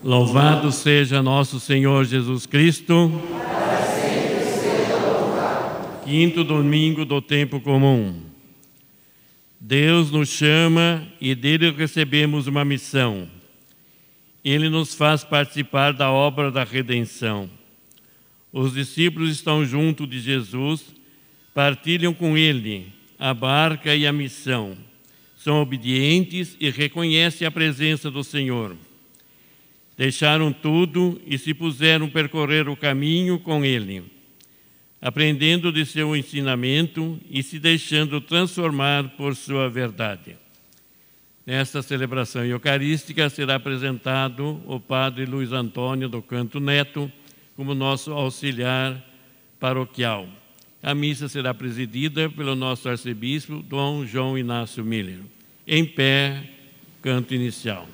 Louvado seja nosso Senhor Jesus Cristo. Para sempre seja louvado. Quinto domingo do tempo comum. Deus nos chama e dele recebemos uma missão. Ele nos faz participar da obra da redenção. Os discípulos estão junto de Jesus, partilham com ele a barca e a missão. São obedientes e reconhecem a presença do Senhor. Deixaram tudo e se puseram a percorrer o caminho com ele, aprendendo de seu ensinamento e se deixando transformar por sua verdade. Nesta celebração eucarística será apresentado o Padre Luiz Antônio do Canto Neto como nosso auxiliar paroquial. A missa será presidida pelo nosso arcebispo, Dom João Inácio Miller. Em pé, canto inicial.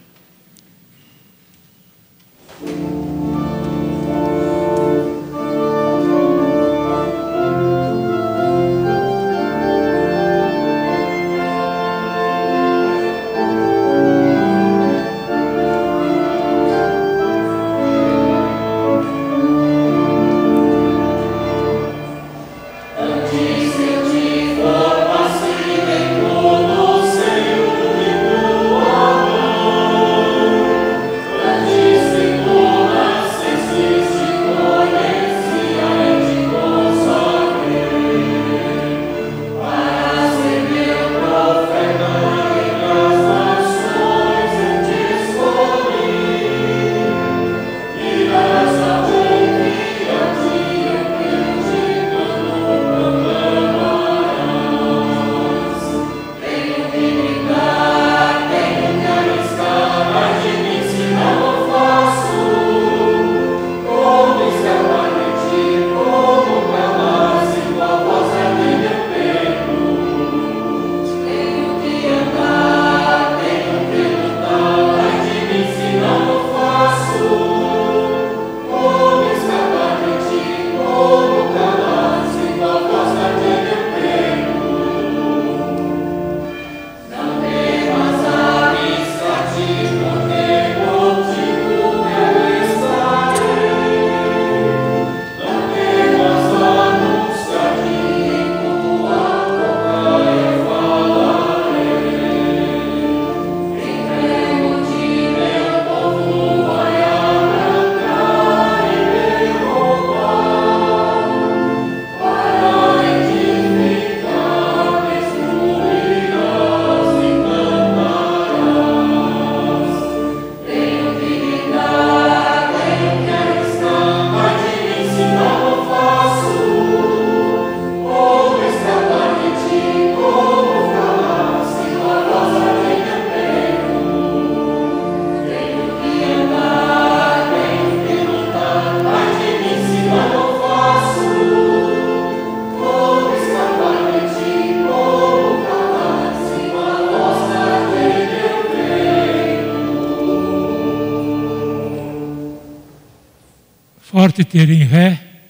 Forte ter em ré,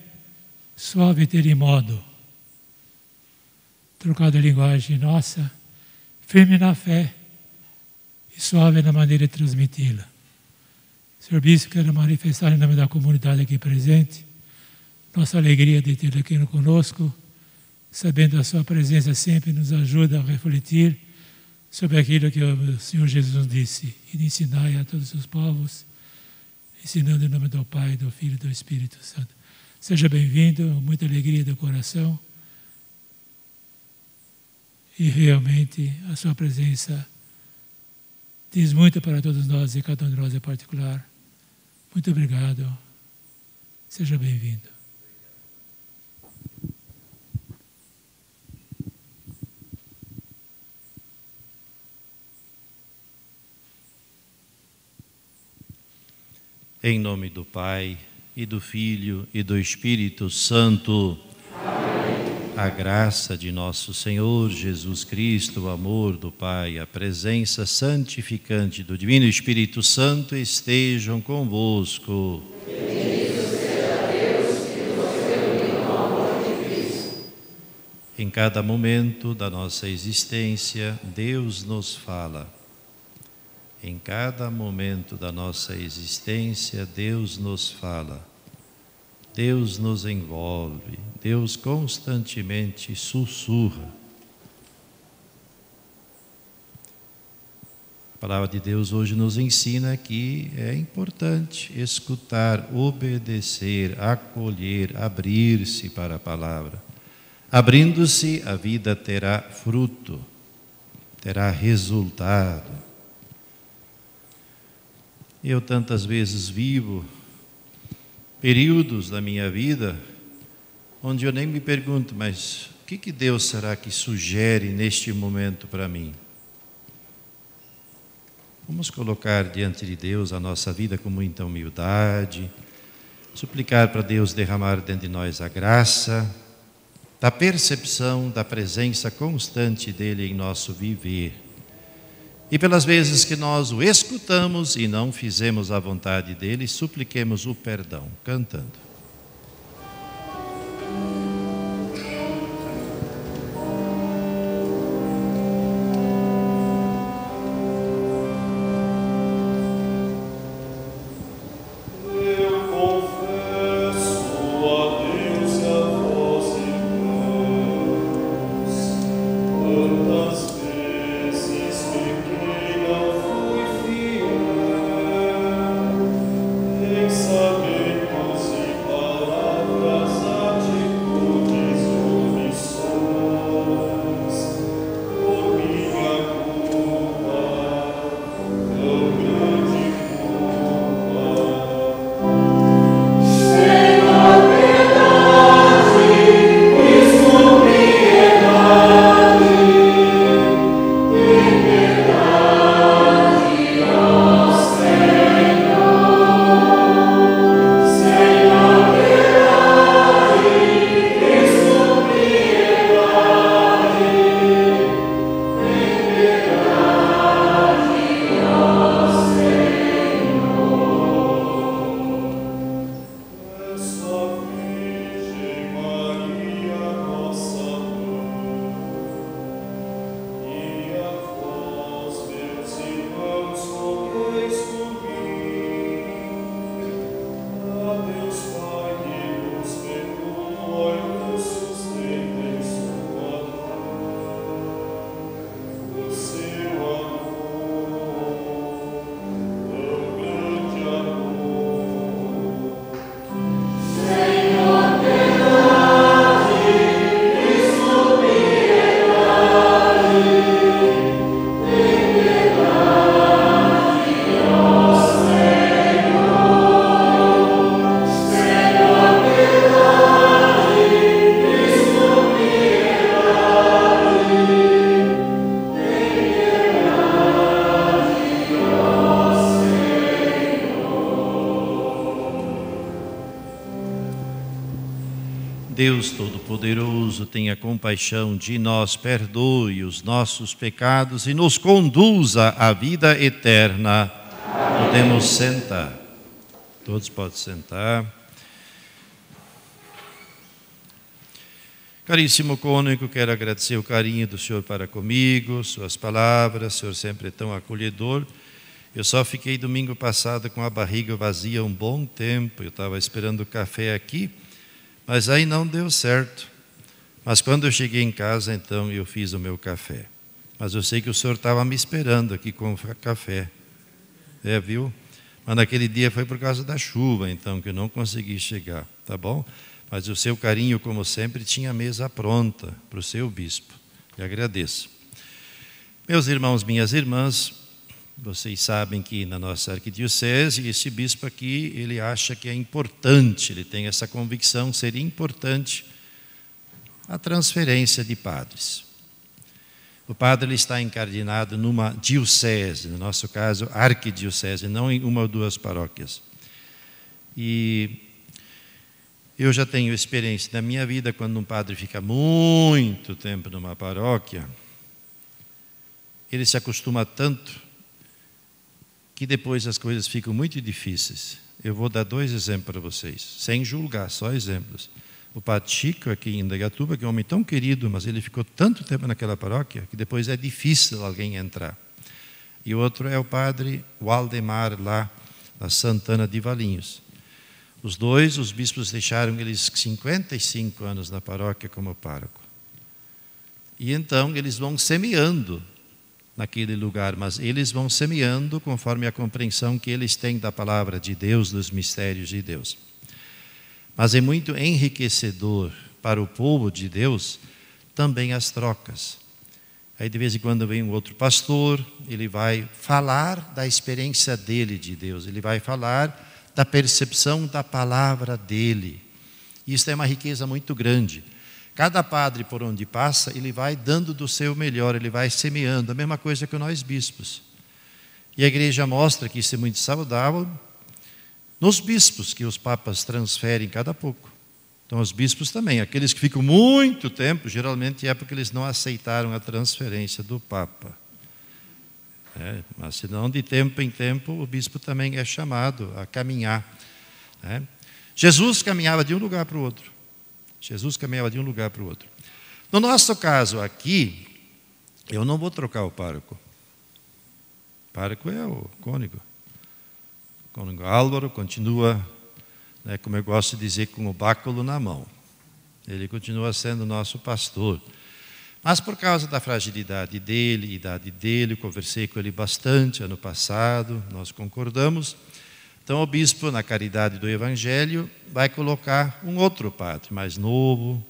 suave ter em modo. Trocado a linguagem nossa, firme na fé e suave na maneira de transmiti-la. Senhor Bispo, quero manifestar em nome da comunidade aqui presente nossa alegria de tê-lo aqui conosco, sabendo a sua presença sempre nos ajuda a refletir sobre aquilo que o Senhor Jesus nos disse, e de ensinai a todos os povos, ensinando em nome do Pai, do Filho e do Espírito Santo. Seja bem-vindo, muita alegria do coração. E realmente a sua presença diz muito para todos nós e cada um de nós em particular. Muito obrigado. Seja bem-vindo. Em nome do Pai, e do Filho, e do Espírito Santo. Amém. A graça de nosso Senhor Jesus Cristo, o amor do Pai, a presença santificante do Divino Espírito Santo estejam convosco. Bendito seja Deus que nos reuniu no amor de Cristo. Em cada momento da nossa existência, Deus nos fala. Em cada momento da nossa existência, Deus nos fala, Deus nos envolve, Deus constantemente sussurra. A palavra de Deus hoje nos ensina que é importante escutar, obedecer, acolher, abrir-se para a palavra. Abrindo-se, a vida terá fruto, terá resultado. Eu tantas vezes vivo períodos da minha vida onde eu nem me pergunto, mas o que Deus será que sugere neste momento para mim? Vamos colocar diante de Deus a nossa vida com muita humildade, suplicar para Deus derramar dentro de nós a graça, da percepção da presença constante dEle em nosso viver. E pelas vezes que nós o escutamos e não fizemos a vontade dEle, supliquemos o perdão, cantando. Deus Todo-Poderoso, tenha compaixão de nós, perdoe os nossos pecados e nos conduza à vida eterna. Amém. Podemos sentar. Todos podem sentar. Caríssimo cônego, quero agradecer o carinho do Senhor para comigo, suas palavras, o Senhor sempre é tão acolhedor. Eu só fiquei domingo passado com a barriga vazia um bom tempo, eu estava esperando o café aqui, mas aí não deu certo. Mas quando eu cheguei em casa, então eu fiz o meu café. Mas eu sei que o Senhor estava me esperando aqui com o café. Viu? Mas naquele dia foi por causa da chuva, então, que eu não consegui chegar, tá bom? Mas o seu carinho, como sempre, tinha a mesa pronta para o seu bispo. Lhe agradeço. Meus irmãos, minhas irmãs, vocês sabem que na nossa arquidiocese, esse bispo aqui, ele acha que é importante, ele tem essa convicção, seria importante a transferência de padres. O padre ele está encardinado numa diocese, no nosso caso, arquidiocese, não em uma ou duas paróquias. E eu já tenho experiência na minha vida, quando um padre fica muito tempo numa paróquia, ele se acostuma tanto que depois as coisas ficam muito difíceis. Eu vou dar 2 exemplos para vocês, sem julgar, só exemplos. O padre Chico, aqui em Indaiatuba, que é um homem tão querido, mas ele ficou tanto tempo naquela paróquia, que depois é difícil alguém entrar. e o outro é o padre Waldemar, lá na Santana de Valinhos. Os dois, os bispos deixaram eles 55 anos na paróquia como pároco. E então eles vão semeando naquele lugar, mas eles vão semeando conforme a compreensão que eles têm da palavra de Deus, dos mistérios de Deus. Mas é muito enriquecedor para o povo de Deus também as trocas. Aí de vez em quando vem um outro pastor, ele vai falar da experiência dele de Deus, ele vai falar da percepção da palavra dele. Isso é uma riqueza muito grande. Cada padre por onde passa, ele vai dando do seu melhor, ele vai semeando, a mesma coisa que nós bispos. E a igreja mostra que isso é muito saudável nos bispos que os papas transferem cada pouco. Então os bispos também, aqueles que ficam muito tempo, geralmente é porque eles não aceitaram a transferência do papa. Mas senão de tempo em tempo o bispo também é chamado a caminhar. Jesus caminhava de um lugar para o outro. Jesus caminhava de um lugar para o outro. No nosso caso aqui, eu não vou trocar o pároco. O pároco é o cônego. O cônego Álvaro continua, como eu gosto de dizer, com o báculo na mão. Ele continua sendo nosso pastor. Mas por causa da fragilidade dele, idade dele, eu conversei com ele bastante ano passado, nós concordamos. Então o bispo, na caridade do Evangelho, vai colocar um outro padre, mais novo,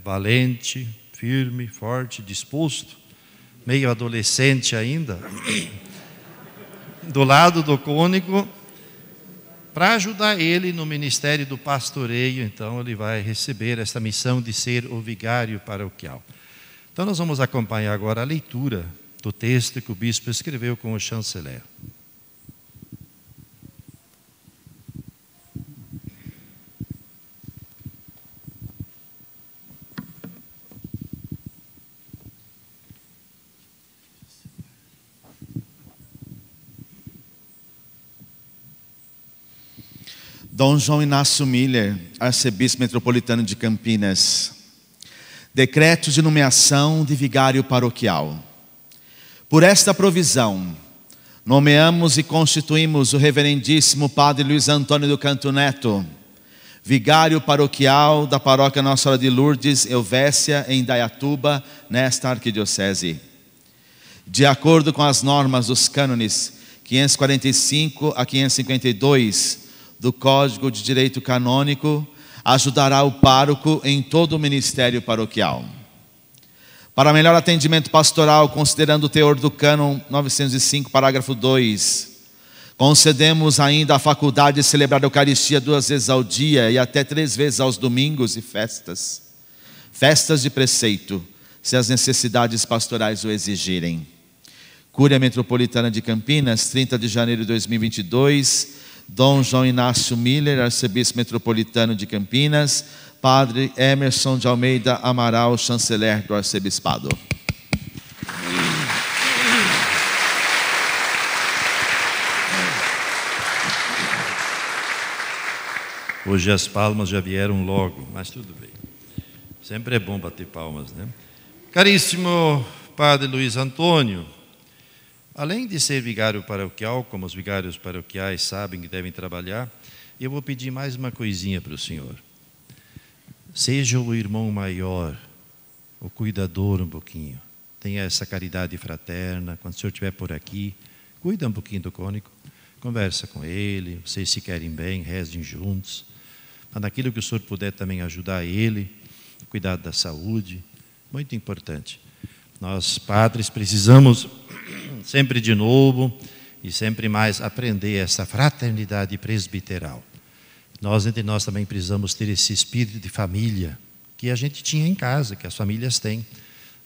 valente, firme, forte, disposto, meio adolescente ainda, do lado do cônego, para ajudar ele no ministério do pastoreio. Então ele vai receber essa missão de ser o vigário paroquial. Então nós vamos acompanhar agora a leitura do texto que o bispo escreveu com o chanceler. Dom João Inácio Miller, arcebispo metropolitano de Campinas. Decreto de nomeação de vigário paroquial. Por esta provisão, nomeamos e constituímos o reverendíssimo Padre Luiz Antônio do Canto Neto, vigário paroquial da paróquia Nossa Senhora de Lourdes, Helvécia, em Indaiatuba, nesta arquidiocese. De acordo com as normas dos cânones 545 a 552 do Código de Direito Canônico, ajudará o pároco em todo o ministério paroquial. Para melhor atendimento pastoral, considerando o teor do cânon 905, parágrafo 2, concedemos ainda a faculdade de celebrar a Eucaristia 2 vezes ao dia e até 3 vezes aos domingos e festas. Festas de preceito, se as necessidades pastorais o exigirem. Cúria Metropolitana de Campinas, 30 de janeiro de 2022, Dom João Inácio Miller, arcebispo metropolitano de Campinas, Padre Emerson de Almeida Amaral, chanceler do arcebispado. Hoje as palmas já vieram logo, mas tudo bem. Sempre é bom bater palmas, né? Caríssimo Padre Luiz Antônio, além de ser vigário paroquial, como os vigários paroquiais sabem que devem trabalhar, eu vou pedir mais uma coisinha para o senhor. Seja o irmão maior, o cuidador um pouquinho. Tenha essa caridade fraterna. Quando o senhor estiver por aqui, cuida um pouquinho do cônego. Conversa com ele, vocês se querem bem, rezem juntos. Mas naquilo que o senhor puder também ajudar ele, cuidar da saúde, muito importante. Nós, padres, precisamos sempre de novo e sempre mais aprender essa fraternidade presbiteral. Nós, entre nós, também precisamos ter esse espírito de família que a gente tinha em casa, que as famílias têm.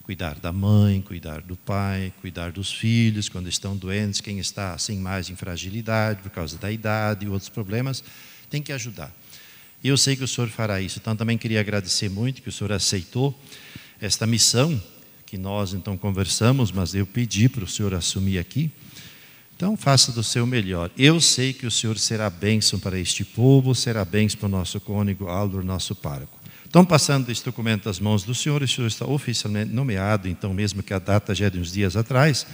Cuidar da mãe, cuidar do pai, cuidar dos filhos quando estão doentes, quem está assim mais em fragilidade por causa da idade e outros problemas, tem que ajudar. E eu sei que o senhor fará isso, então também queria agradecer muito que o senhor aceitou esta missão, que nós então conversamos, mas eu pedi para o senhor assumir aqui. Então faça do seu melhor. Eu sei que o senhor será bênção para este povo, será bênção para o nosso cônego Álvaro, nosso pároco. Então, passando esse documento às mãos do senhor, o senhor está oficialmente nomeado, então mesmo que a data já é de uns dias atrás,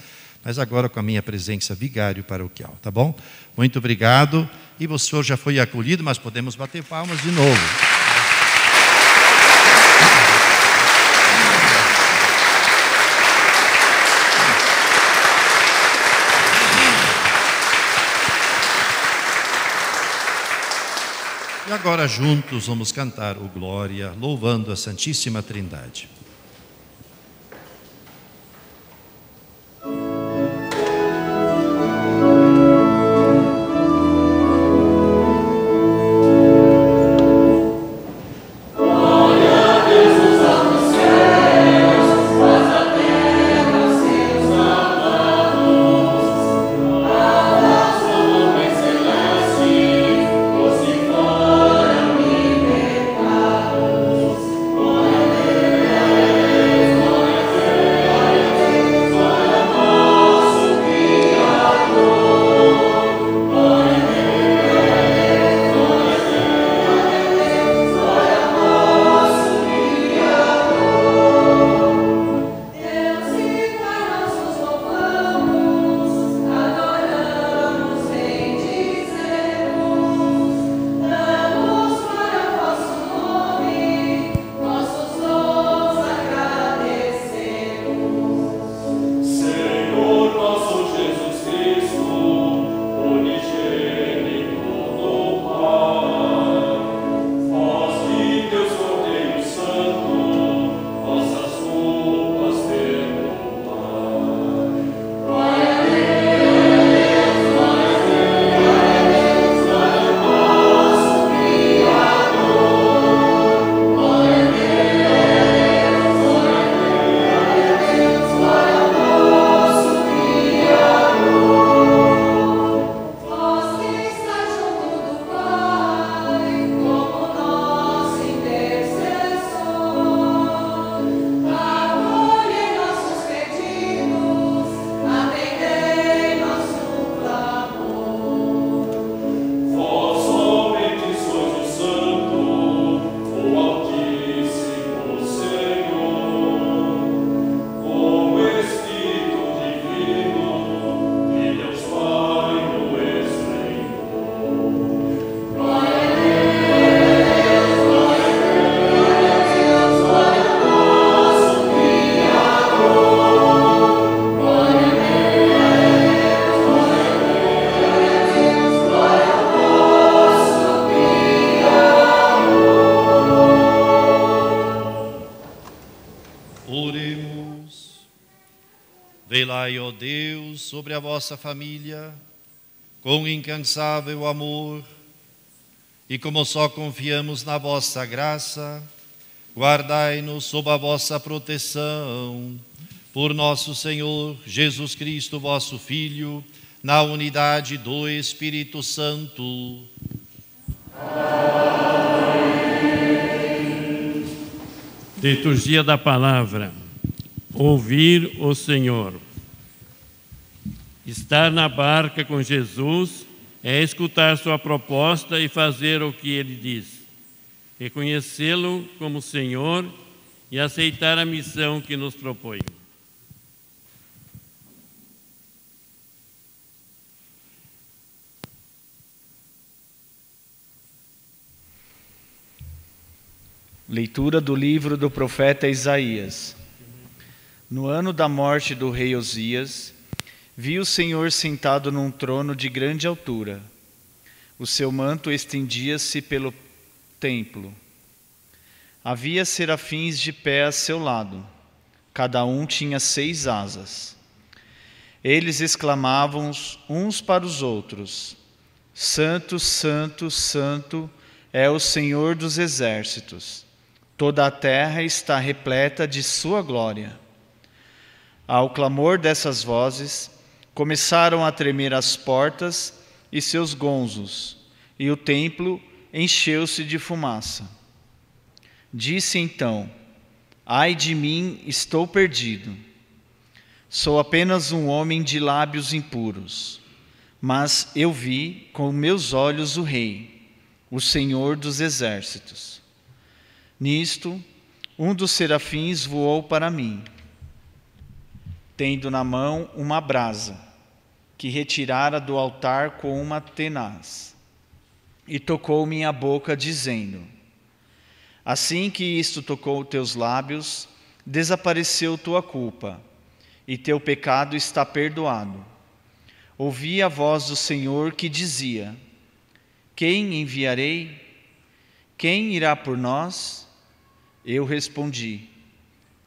mas agora com a minha presença vigário paroquial, tá bom? Muito obrigado. E o senhor já foi acolhido, mas podemos bater palmas de novo. E agora juntos vamos cantar o Glória, louvando a Santíssima Trindade. Velai, ó Deus, sobre a vossa família, com incansável amor, e como só confiamos na vossa graça, guardai-nos sob a vossa proteção, por nosso Senhor Jesus Cristo, vosso Filho, na unidade do Espírito Santo. Liturgia da Palavra. Ouvir o Senhor. Estar na barca com Jesus é escutar sua proposta e fazer o que ele diz. Reconhecê-lo como Senhor e aceitar a missão que nos propõe. Leitura do livro do profeta Isaías. No ano da morte do rei Osias, vi o Senhor sentado num trono de grande altura. O seu manto estendia-se pelo templo. Havia serafins de pé a seu lado. Cada um tinha 6 asas. Eles exclamavam uns para os outros: Santo, Santo, Santo é o Senhor dos exércitos. Toda a terra está repleta de sua glória. Ao clamor dessas vozes, começaram a tremer as portas e seus gonzos, e o templo encheu-se de fumaça. Disse então: Ai de mim, estou perdido. Sou apenas um homem de lábios impuros, mas eu vi com meus olhos o Rei, o Senhor dos exércitos. Nisto, um dos serafins voou para mim. tendo na mão uma brasa, que retirara do altar com uma tenaz. E tocou minha boca, dizendo: assim que isto tocou teus lábios, desapareceu tua culpa, e teu pecado está perdoado. Ouvi a voz do Senhor que dizia: quem enviarei? Quem irá por nós? Eu respondi: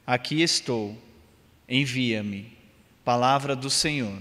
aqui estou, envia-me. Palavra do Senhor.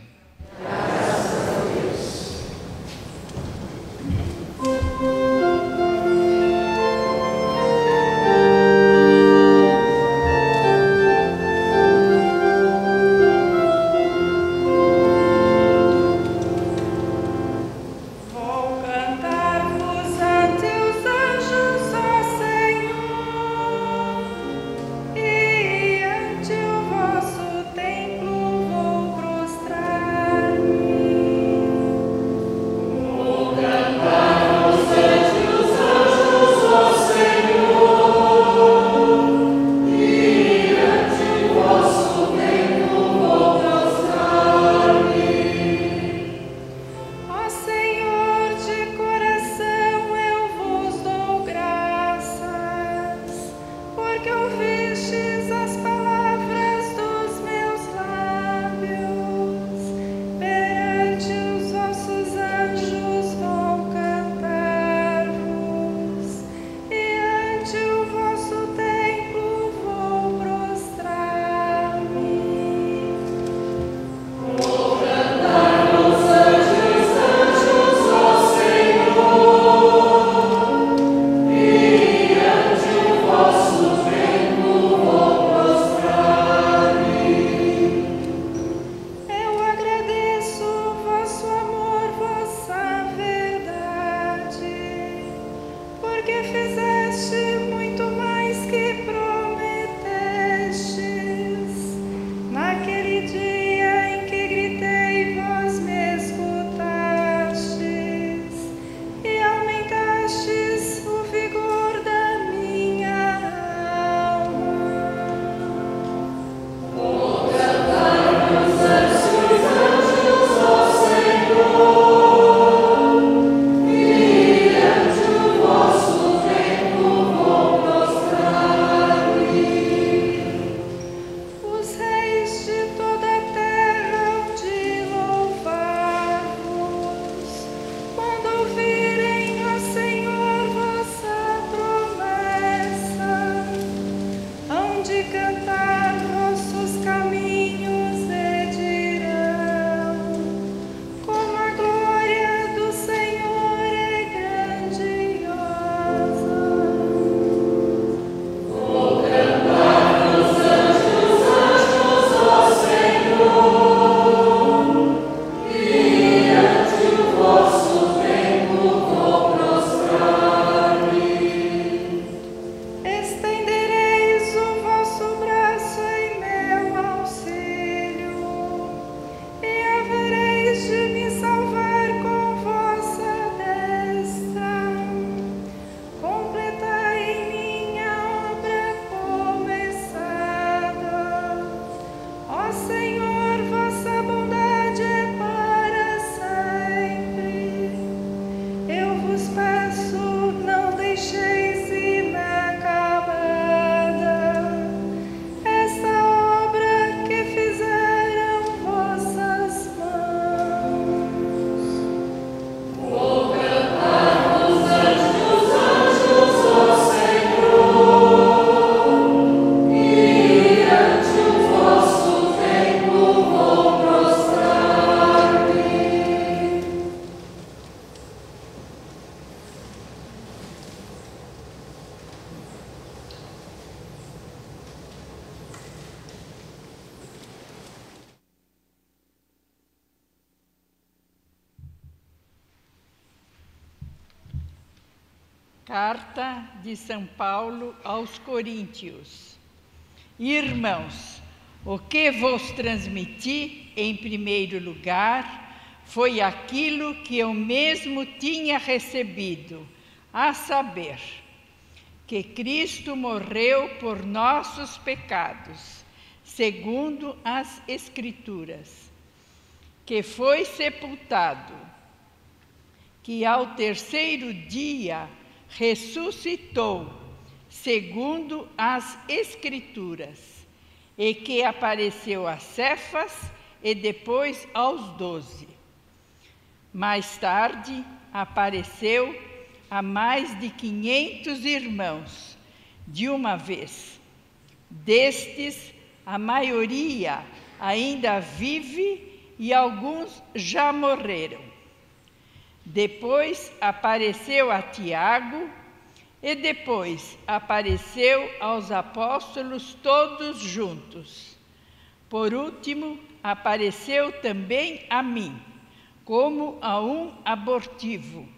Carta de São Paulo aos Coríntios. Irmãos, o que vos transmiti em primeiro lugar foi aquilo que eu mesmo tinha recebido, a saber, que Cristo morreu por nossos pecados, segundo as Escrituras, que foi sepultado, que ao terceiro dia ressuscitou, segundo as Escrituras, e que apareceu a Cefas e depois aos 12. Mais tarde, apareceu a mais de 500 irmãos, de uma vez. Destes, a maioria ainda vive e alguns já morreram. Depois apareceu a Tiago e depois apareceu aos apóstolos todos juntos. Por último, apareceu também a mim, como a um abortivo.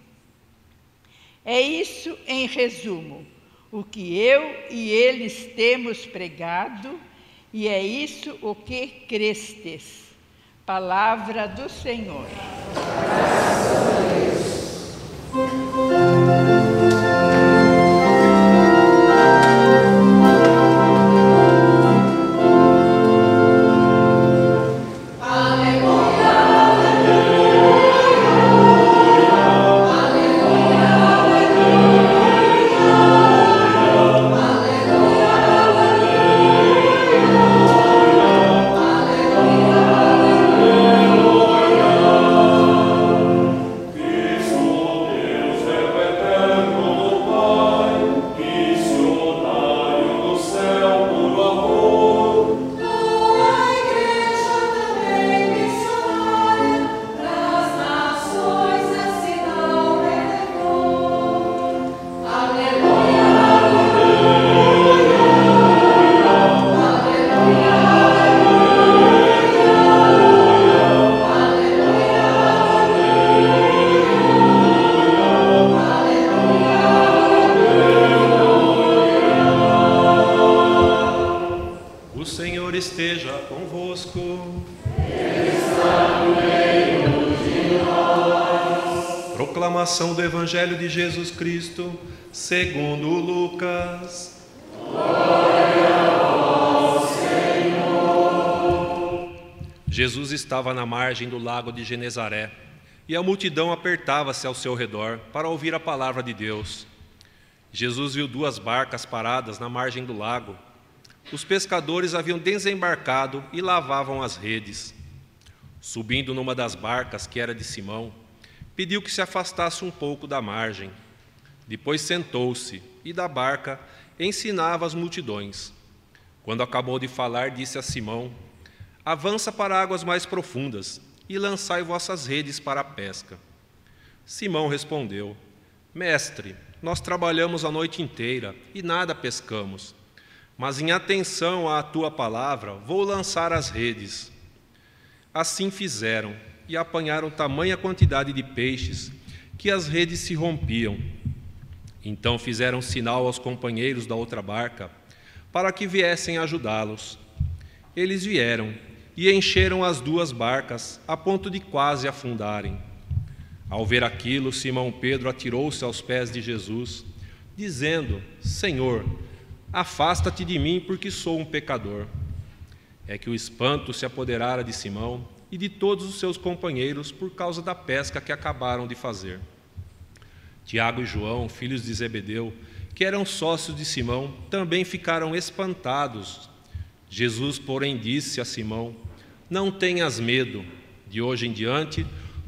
É isso, em resumo, o que eu e eles temos pregado, e é isso o que crestes. Palavra do Senhor. Graças a Deus. Proclamação do Evangelho de Jesus Cristo, segundo Lucas. Glória a vós, Senhor. Jesus estava na margem do lago de Genezaré, e a multidão apertava-se ao seu redor para ouvir a palavra de Deus. Jesus viu 2 barcas paradas na margem do lago. Os pescadores haviam desembarcado e lavavam as redes. Subindo numa das barcas, que era de Simão, pediu que se afastasse um pouco da margem. Depois sentou-se e da barca ensinava as multidões. Quando acabou de falar, disse a Simão: avança para águas mais profundas e lançai vossas redes para a pesca. Simão respondeu: Mestre, nós trabalhamos a noite inteira e nada pescamos, mas em atenção à tua palavra vou lançar as redes. Assim fizeram e apanharam tamanha quantidade de peixes que as redes se rompiam. Então fizeram sinal aos companheiros da outra barca para que viessem ajudá-los. Eles vieram e encheram as 2 barcas a ponto de quase afundarem. Ao ver aquilo, Simão Pedro atirou-se aos pés de Jesus, dizendo: Senhor, afasta-te de mim, porque sou um pecador. É que o espanto se apoderara de Simão e de todos os seus companheiros por causa da pesca que acabaram de fazer. Tiago e João, filhos de Zebedeu, que eram sócios de Simão, também ficaram espantados. Jesus, porém, disse a Simão: Não tenhas medo, de hoje em diante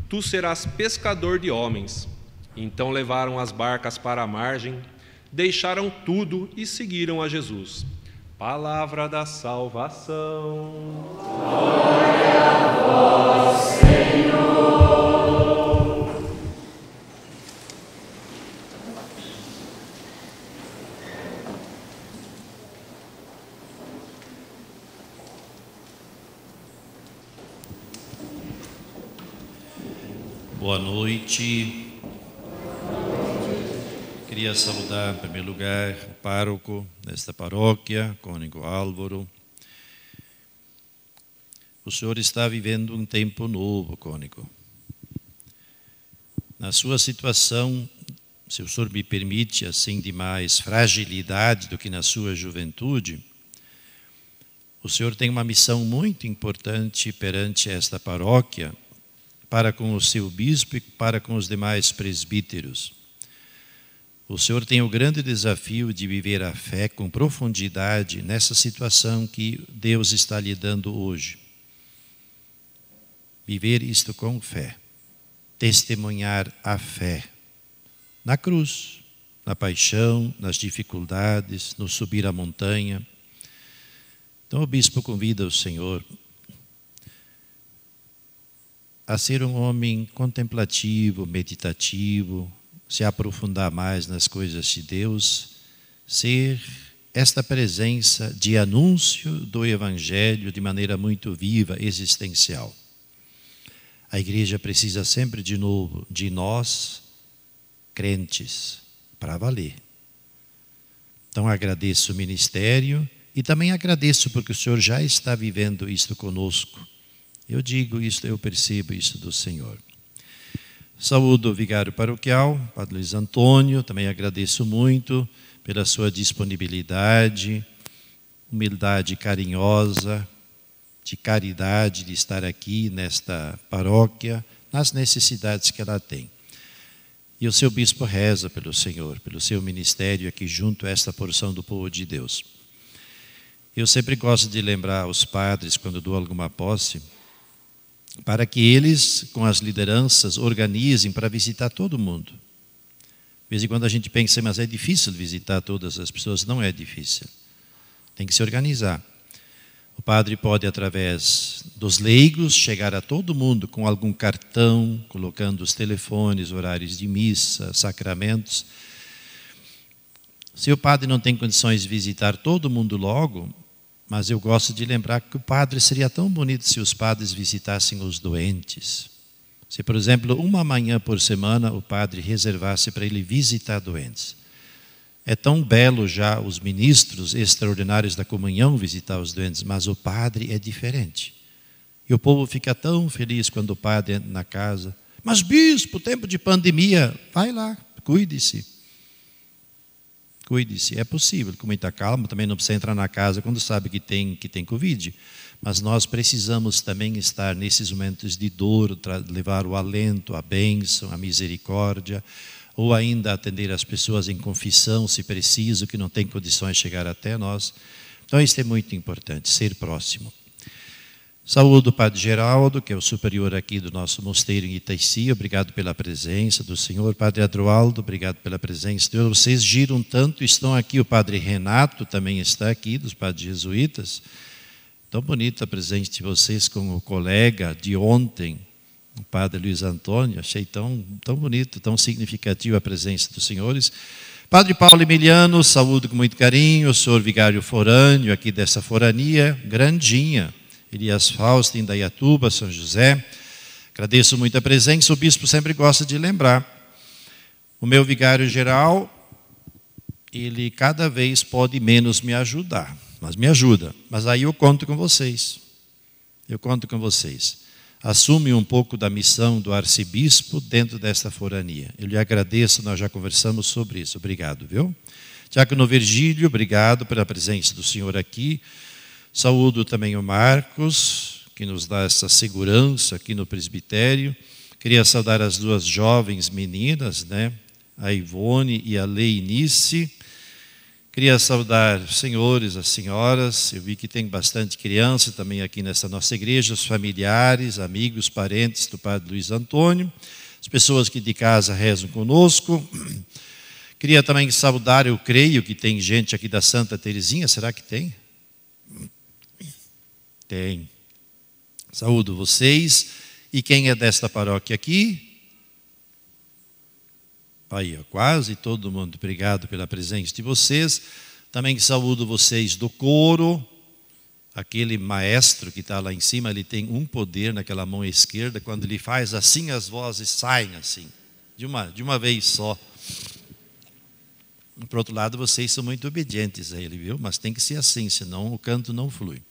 tu serás pescador de homens. Então levaram as barcas para a margem, deixaram tudo e seguiram a Jesus. Palavra da salvação. Glória a vós, Senhor. Boa noite. Queria saudar, em primeiro lugar, o pároco desta paróquia, Cônego Álvaro. O senhor está vivendo um tempo novo, Cônego. Na sua situação, se o senhor me permite, assim, de mais fragilidade do que na sua juventude, o senhor tem uma missão muito importante perante esta paróquia, para com o seu bispo e para com os demais presbíteros. O senhor tem o grande desafio de viver a fé com profundidade nessa situação que Deus está lhe dando hoje. Viver isto com fé. Testemunhar a fé. Na cruz, na paixão, nas dificuldades, no subir a montanha. Então o bispo convida o senhor a ser um homem contemplativo, meditativo, se aprofundar mais nas coisas de Deus, ser esta presença de anúncio do Evangelho de maneira muito viva, existencial. A igreja precisa sempre de novo de nós, crentes, para valer. Então agradeço o ministério e também agradeço porque o senhor já está vivendo isto conosco. Eu digo isto, eu percebo isso do Senhor. Saúdo o vigário paroquial, Padre Luiz Antônio, também agradeço muito pela sua disponibilidade, humildade carinhosa, de caridade de estar aqui nesta paróquia, nas necessidades que ela tem. E o seu bispo reza pelo Senhor, pelo seu ministério aqui junto a esta porção do povo de Deus. Eu sempre gosto de lembrar os padres, quando dou alguma posse, para que eles, com as lideranças, organizem para visitar todo mundo. De vez em quando a gente pensa, mas é difícil visitar todas as pessoas. Não é difícil. Tem que se organizar. O padre pode, através dos leigos, chegar a todo mundo com algum cartão, colocando os telefones, horários de missa, sacramentos. Se o padre não tem condições de visitar todo mundo logo, mas eu gosto de lembrar que o padre seria tão bonito se os padres visitassem os doentes. Se, por exemplo, uma manhã por semana o padre reservasse para ele visitar doentes. É tão belo já os ministros extraordinários da comunhão visitar os doentes, mas o padre é diferente. E o povo fica tão feliz quando o padre entra na casa. Mas bispo, tempo de pandemia, vai lá, cuide-se. Cuide-se, é possível, com muita calma, também não precisa entrar na casa quando sabe que tem Covid. Mas nós precisamos também estar nesses momentos de dor, levar o alento, a bênção, a misericórdia, ou ainda atender as pessoas em confissão, se preciso, que não tem condições de chegar até nós. Então isso é muito importante, ser próximo. Saúdo o Padre Geraldo, que é o superior aqui do nosso mosteiro em Itaici, obrigado pela presença do Senhor. Padre Adroaldo, obrigado pela presença de Deus. Vocês giram tanto, estão aqui, o Padre Renato também está aqui, dos Padres Jesuítas. Tão bonita a presença de vocês com o colega de ontem, o Padre Luiz Antônio. Achei tão bonito, tão significativa a presença dos senhores. Padre Paulo Emiliano, saúdo com muito carinho, o senhor vigário forâneo aqui dessa forania, grandinha. Elias Fausto, em Indaiatuba, São José. Agradeço muito a presença. O bispo sempre gosta de lembrar. O meu vigário geral, ele cada vez pode menos me ajudar, mas me ajuda. Mas aí eu conto com vocês. Eu conto com vocês. Assume um pouco da missão do arcebispo dentro desta forania. Eu lhe agradeço, nós já conversamos sobre isso. Obrigado, viu? Diácono Virgílio, obrigado pela presença do senhor aqui. Saúdo também o Marcos, que nos dá essa segurança aqui no presbitério. Queria saudar as duas jovens meninas, né? A Ivone e a Leinice. Queria saudar os senhores, as senhoras. Eu vi que tem bastante criança também aqui nessa nossa igreja, os familiares, amigos, parentes do Padre Luiz Antônio, as pessoas que de casa rezam conosco. Queria também saudar, eu creio que tem gente aqui da Santa Teresinha, será que tem? Tem. Saúdo vocês. E quem é desta paróquia aqui? Aí, quase todo mundo. Obrigado pela presença de vocês. Também saúdo vocês do coro. Aquele maestro que está lá em cima, ele tem um poder naquela mão esquerda. Quando ele faz assim, as vozes saem assim. De uma vez só. Por outro lado, vocês são muito obedientes a ele, viu? Mas tem que ser assim, senão o canto não flui.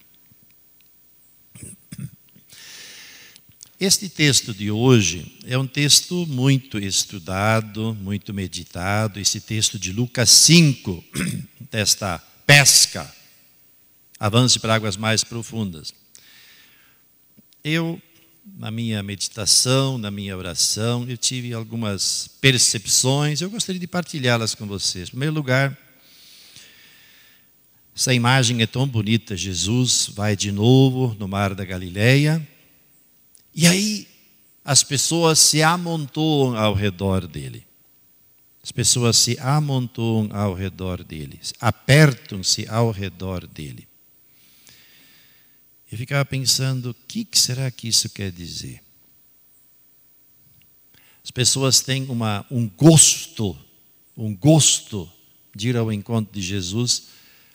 Este texto de hoje é um texto muito estudado, muito meditado. Esse texto de Lucas 5, desta pesca. avance para águas mais profundas. Eu, na minha meditação, na minha oração, eu tive algumas percepções, eu gostaria de partilhá-las com vocês. Em primeiro lugar, essa imagem é tão bonita, Jesus vai de novo no mar da Galileia, e aí as pessoas se amontoam ao redor dele. As pessoas se amontoam ao redor dele, apertam-se ao redor dele. Eu ficava pensando, o que será que isso quer dizer? As pessoas têm um gosto de ir ao encontro de Jesus.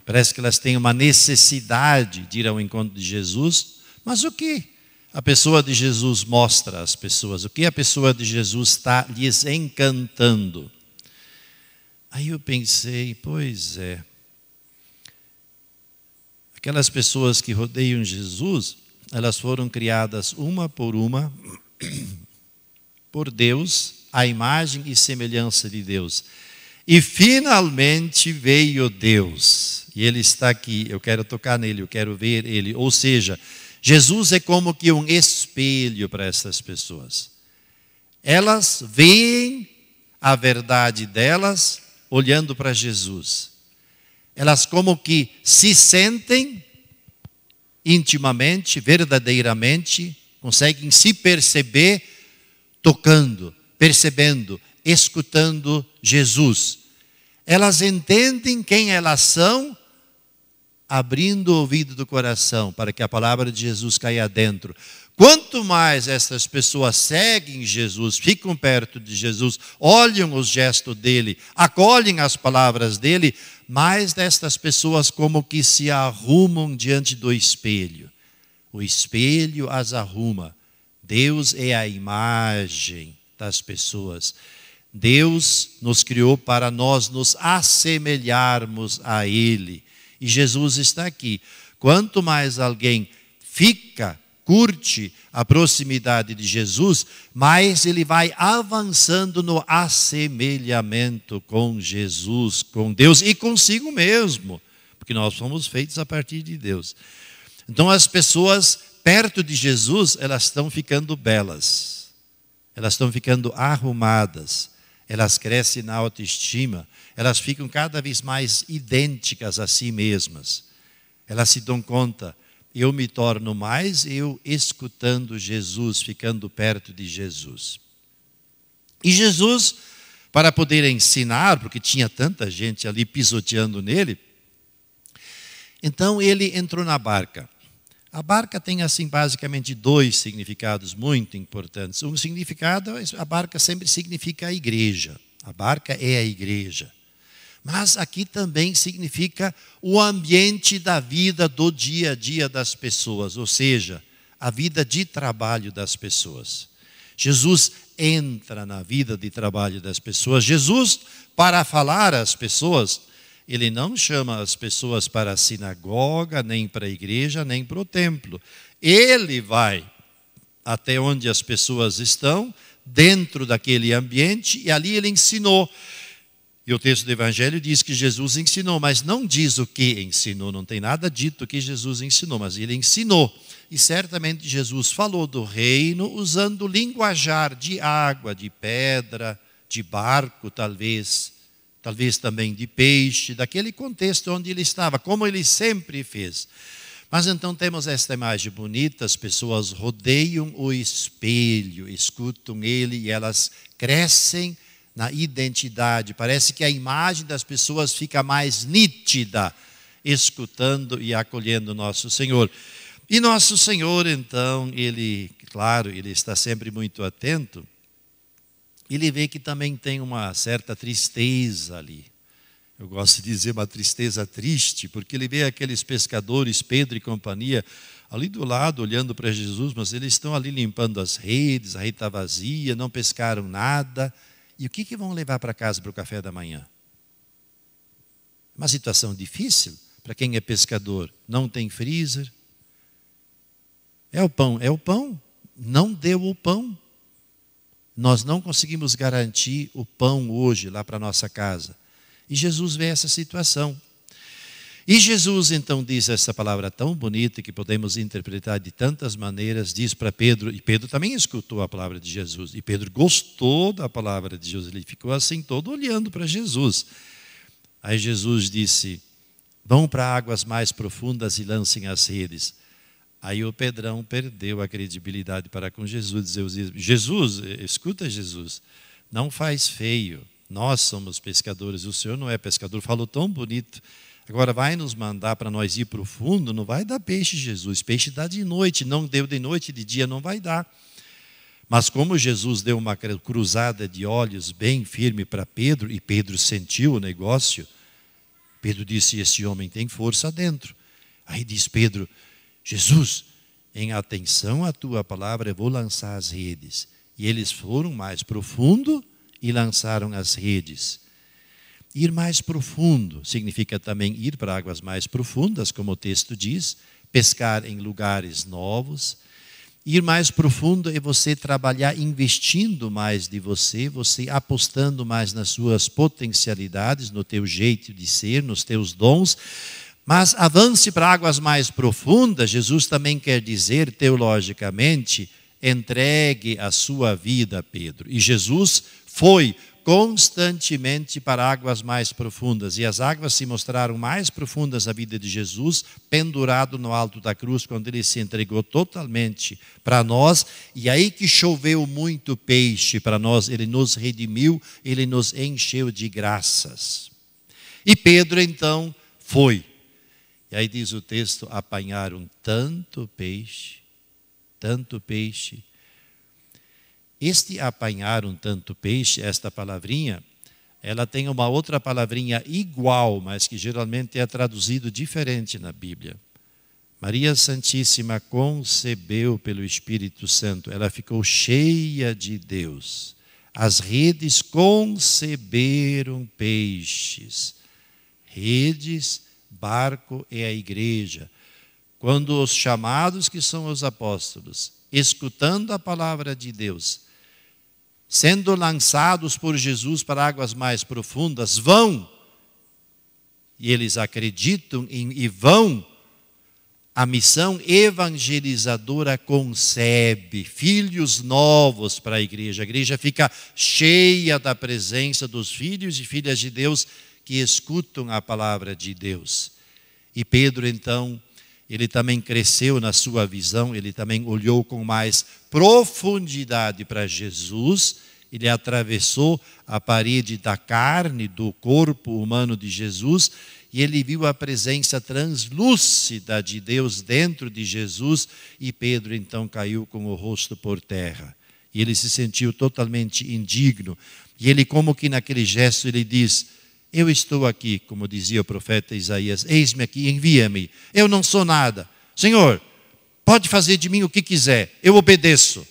Parece que elas têm uma necessidade de ir ao encontro de Jesus. Mas o que a pessoa de Jesus mostra às pessoas? O que a pessoa de Jesus está lhes encantando? Aí eu pensei, pois é. Aquelas pessoas que rodeiam Jesus, elas foram criadas uma por Deus, à imagem e semelhança de Deus. E finalmente veio Deus. E Ele está aqui, eu quero tocar nele, eu quero ver Ele. Ou seja, Jesus é como que um espelho para essas pessoas. Elas veem a verdade delas olhando para Jesus. Elas como que se sentem intimamente, verdadeiramente, conseguem se perceber tocando, percebendo, escutando Jesus. Elas entendem quem elas são, abrindo o ouvido do coração para que a palavra de Jesus caia dentro. Quanto mais essas pessoas seguem Jesus, ficam perto de Jesus, olham os gestos dele, acolhem as palavras dele, mais destas pessoas como que se arrumam diante do espelho. O espelho as arruma. Deus é a imagem das pessoas. Deus nos criou para nós nos assemelharmos a Ele. E Jesus está aqui. Quanto mais alguém curte a proximidade de Jesus, mais ele vai avançando no assemelhamento com Jesus, com Deus e consigo mesmo, porque nós somos feitos a partir de Deus. Então as pessoas perto de Jesus, elas estão ficando belas, elas estão ficando arrumadas, elas crescem na autoestima, elas ficam cada vez mais idênticas a si mesmas. Elas se dão conta, eu me torno mais eu escutando Jesus, ficando perto de Jesus. E Jesus, para poder ensinar, porque tinha tanta gente ali pisoteando nele, então ele entrou na barca. A barca tem assim basicamente dois significados muito importantes. Um significado, a barca sempre significa a igreja. A barca é a igreja. Mas aqui também significa o ambiente da vida do dia a dia das pessoas, ou seja, a vida de trabalho das pessoas. Jesus entra na vida de trabalho das pessoas. Jesus, para falar às pessoas, ele não chama as pessoas para a sinagoga, nem para a igreja, nem para o templo. Ele vai até onde as pessoas estão, dentro daquele ambiente, e ali ele ensinou. E o texto do Evangelho diz que Jesus ensinou, mas não diz o que ensinou, não tem nada dito que Jesus ensinou, mas ele ensinou. E certamente Jesus falou do reino usando linguajar de água, de pedra, de barco talvez também de peixe, daquele contexto onde ele estava, como ele sempre fez. Mas então temos esta imagem bonita, as pessoas rodeiam o espelho, escutam ele e elas crescem na identidade. Parece que a imagem das pessoas fica mais nítida, escutando e acolhendo nosso Senhor. E nosso Senhor, então, ele está sempre muito atento. Ele vê que também tem uma certa tristeza ali. Eu gosto de dizer uma tristeza triste, porque ele vê aqueles pescadores, Pedro e companhia, ali do lado, olhando para Jesus, mas eles estão ali limpando as redes, a rede está vazia, não pescaram nada. E o que vão levar para casa para o café da manhã? Uma situação difícil para quem é pescador. Não tem freezer. É o pão. Não deu o pão. Nós não conseguimos garantir o pão hoje lá para a nossa casa. E Jesus vê essa situação. E Jesus então diz essa palavra tão bonita que podemos interpretar de tantas maneiras, diz para Pedro, e Pedro também escutou a palavra de Jesus, e Pedro gostou da palavra de Jesus, ele ficou assim todo olhando para Jesus. Aí Jesus disse, vão para águas mais profundas e lancem as redes. Aí o Pedrão perdeu a credibilidade para com Jesus, dizia, Jesus, escuta Jesus, não faz feio, nós somos pescadores, o Senhor não é pescador, falou tão bonito. Agora vai nos mandar para nós ir para o fundo, não vai dar peixe, Jesus. Peixe dá de noite, não deu de noite, de dia não vai dar. Mas como Jesus deu uma cruzada de olhos bem firme para Pedro, e Pedro sentiu o negócio, Pedro disse, esse homem tem força dentro. Aí diz Pedro, Jesus, em atenção à tua palavra, eu vou lançar as redes. E eles foram mais profundo e lançaram as redes. Ir mais profundo significa também ir para águas mais profundas, como o texto diz, pescar em lugares novos. Ir mais profundo é você trabalhar investindo mais de você apostando mais nas suas potencialidades, no teu jeito de ser, nos teus dons. Mas avance para águas mais profundas, Jesus também quer dizer, teologicamente, entregue a sua vida a Pedro. E Jesus foi constantemente para águas mais profundas. E as águas se mostraram mais profundas na vida de Jesus, pendurado no alto da cruz, quando ele se entregou totalmente para nós. E aí que choveu muito peixe para nós, ele nos redimiu, ele nos encheu de graças. E Pedro então foi. E aí diz o texto, apanharam tanto peixe. Este apanharam tanto peixe, esta palavrinha, ela tem uma outra palavrinha igual, mas que geralmente é traduzido diferente na Bíblia. Maria Santíssima concebeu pelo Espírito Santo, ela ficou cheia de Deus. As redes conceberam peixes. Redes, barco é a igreja. Quando os chamados que são os apóstolos, escutando a palavra de Deus, sendo lançados por Jesus para águas mais profundas, vão, e eles acreditam e vão, a missão evangelizadora concebe filhos novos para a igreja fica cheia da presença dos filhos e filhas de Deus que escutam a palavra de Deus. E Pedro então, ele também cresceu na sua visão, ele também olhou com mais profundidade para Jesus, ele atravessou a parede da carne, do corpo humano de Jesus, e ele viu a presença translúcida de Deus dentro de Jesus, e Pedro então caiu com o rosto por terra. E ele se sentiu totalmente indigno, e ele como que naquele gesto ele diz, eu estou aqui, como dizia o profeta Isaías, eis-me aqui, envia-me. Eu não sou nada. Senhor, pode fazer de mim o que quiser, eu obedeço.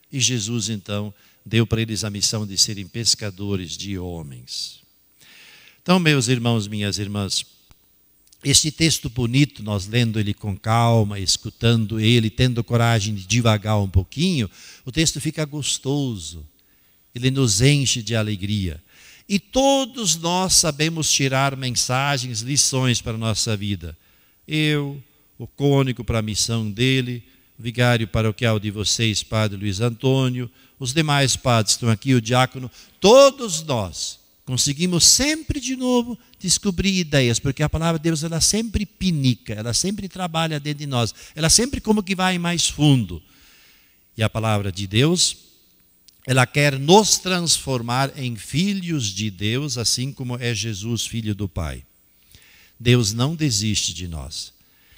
E Jesus então deu para eles a missão de serem pescadores de homens. Então, meus irmãos, minhas irmãs, este texto bonito, nós lendo ele com calma, escutando ele, tendo coragem de divagar um pouquinho, o texto fica gostoso, ele nos enche de alegria. E todos nós sabemos tirar mensagens, lições para a nossa vida. Eu, o cônego para a missão dele, o vigário paroquial de vocês, Padre Luiz Antônio, os demais padres que estão aqui, o diácono, todos nós conseguimos sempre de novo descobrir ideias, porque a palavra de Deus ela sempre pinica, ela sempre trabalha dentro de nós, ela sempre como que vai mais fundo. E a palavra de Deus, ela quer nos transformar em filhos de Deus, assim como é Jesus, filho do Pai. Deus não desiste de nós.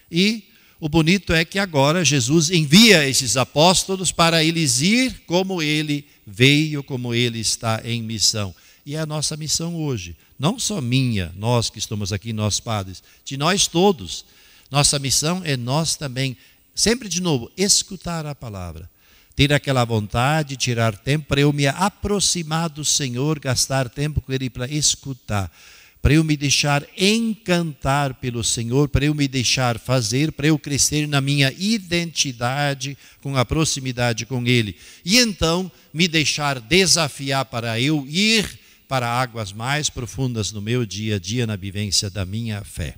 E o bonito é que agora Jesus envia esses apóstolos para eles ir como ele veio, como ele está em missão. E é a nossa missão hoje, não só minha, nós que estamos aqui, nós padres, de nós todos. Nossa missão é nós também, sempre de novo, escutar a palavra. Ter aquela vontade, tirar tempo para eu me aproximar do Senhor, gastar tempo com Ele para escutar, para eu me deixar encantar pelo Senhor, para eu me deixar fazer, para eu crescer na minha identidade, com a proximidade com Ele. E então me deixar desafiar para eu ir para águas mais profundas no meu dia a dia, na vivência da minha fé.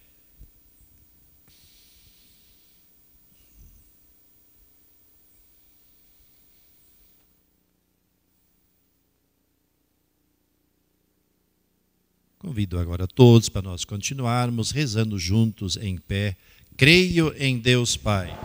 convido agora todos para nós continuarmos rezando juntos em pé. Creio em Deus Pai.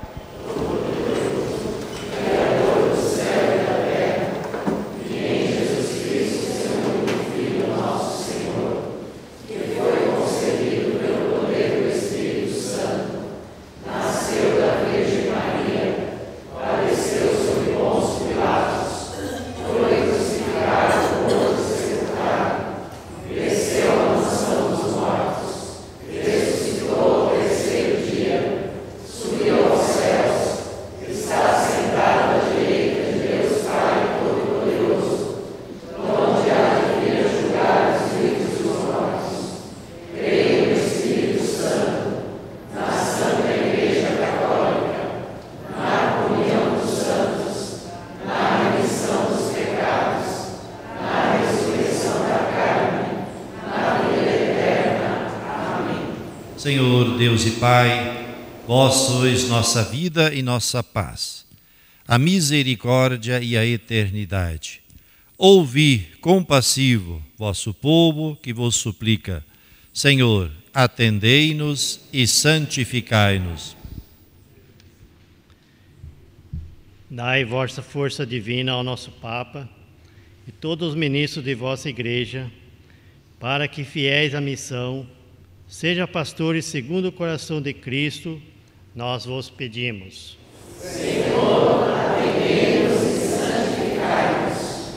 Senhor Deus e Pai, vós sois nossa vida e nossa paz, a misericórdia e a eternidade. Ouvi, compassivo, vosso povo que vos suplica. Senhor, atendei-nos e santificai-nos. Dai vossa força divina ao nosso Papa e todos os ministros de vossa Igreja, para que, fiéis à missão, seja pastores segundo o coração de Cristo, nós vos pedimos. Senhor, atendei-nos e santificai-nos.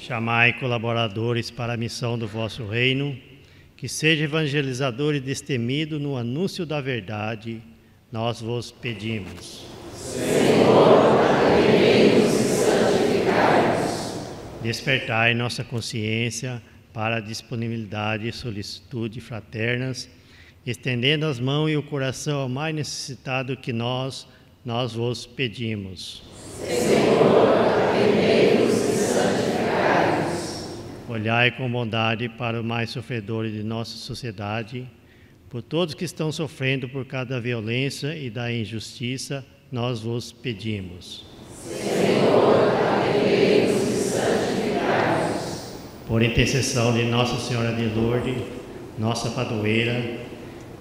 Chamai colaboradores para a missão do vosso reino, que sejam evangelizadores destemidos no anúncio da verdade, nós vos pedimos. Senhor, atendei-nos e santificai-nos. Despertai nossa consciência para a disponibilidade e solicitude fraternas, estendendo as mãos e o coração ao mais necessitado que nós vos pedimos. Senhor, atendei-nos e santificai-nos. Olhai com bondade para os mais sofredores de nossa sociedade, por todos que estão sofrendo por causa da violência e da injustiça, nós vos pedimos. Senhor, atendei-nos e santificai-nos. Por intercessão de Nossa Senhora de Lourdes, nossa padroeira,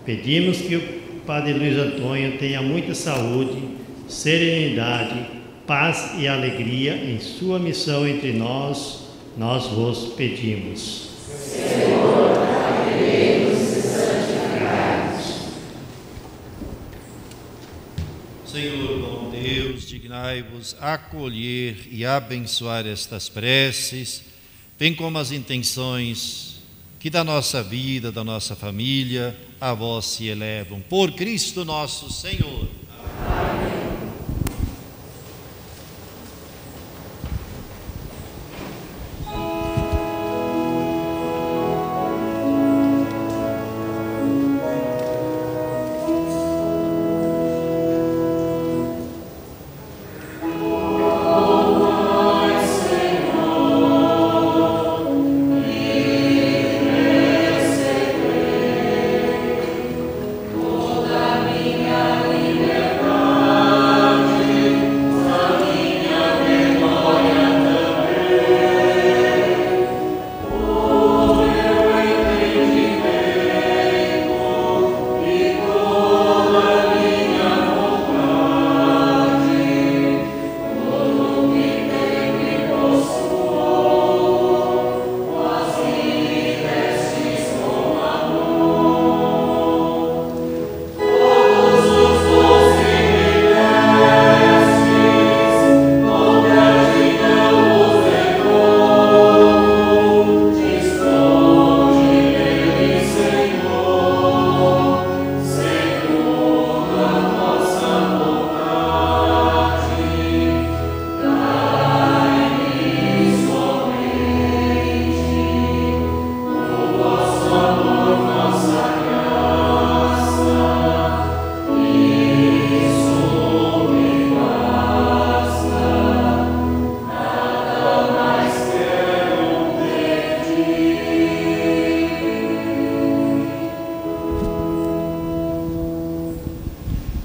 pedimos que o Padre Luiz Antônio tenha muita saúde, serenidade, paz e alegria em sua missão entre nós vos pedimos. Senhor, atendei-nos e santificai-nos. Senhor, bom Deus, dignai-vos acolher e abençoar estas preces, bem como as intenções que da nossa vida, da nossa família, a vós se elevam. Por Cristo nosso Senhor. Amém.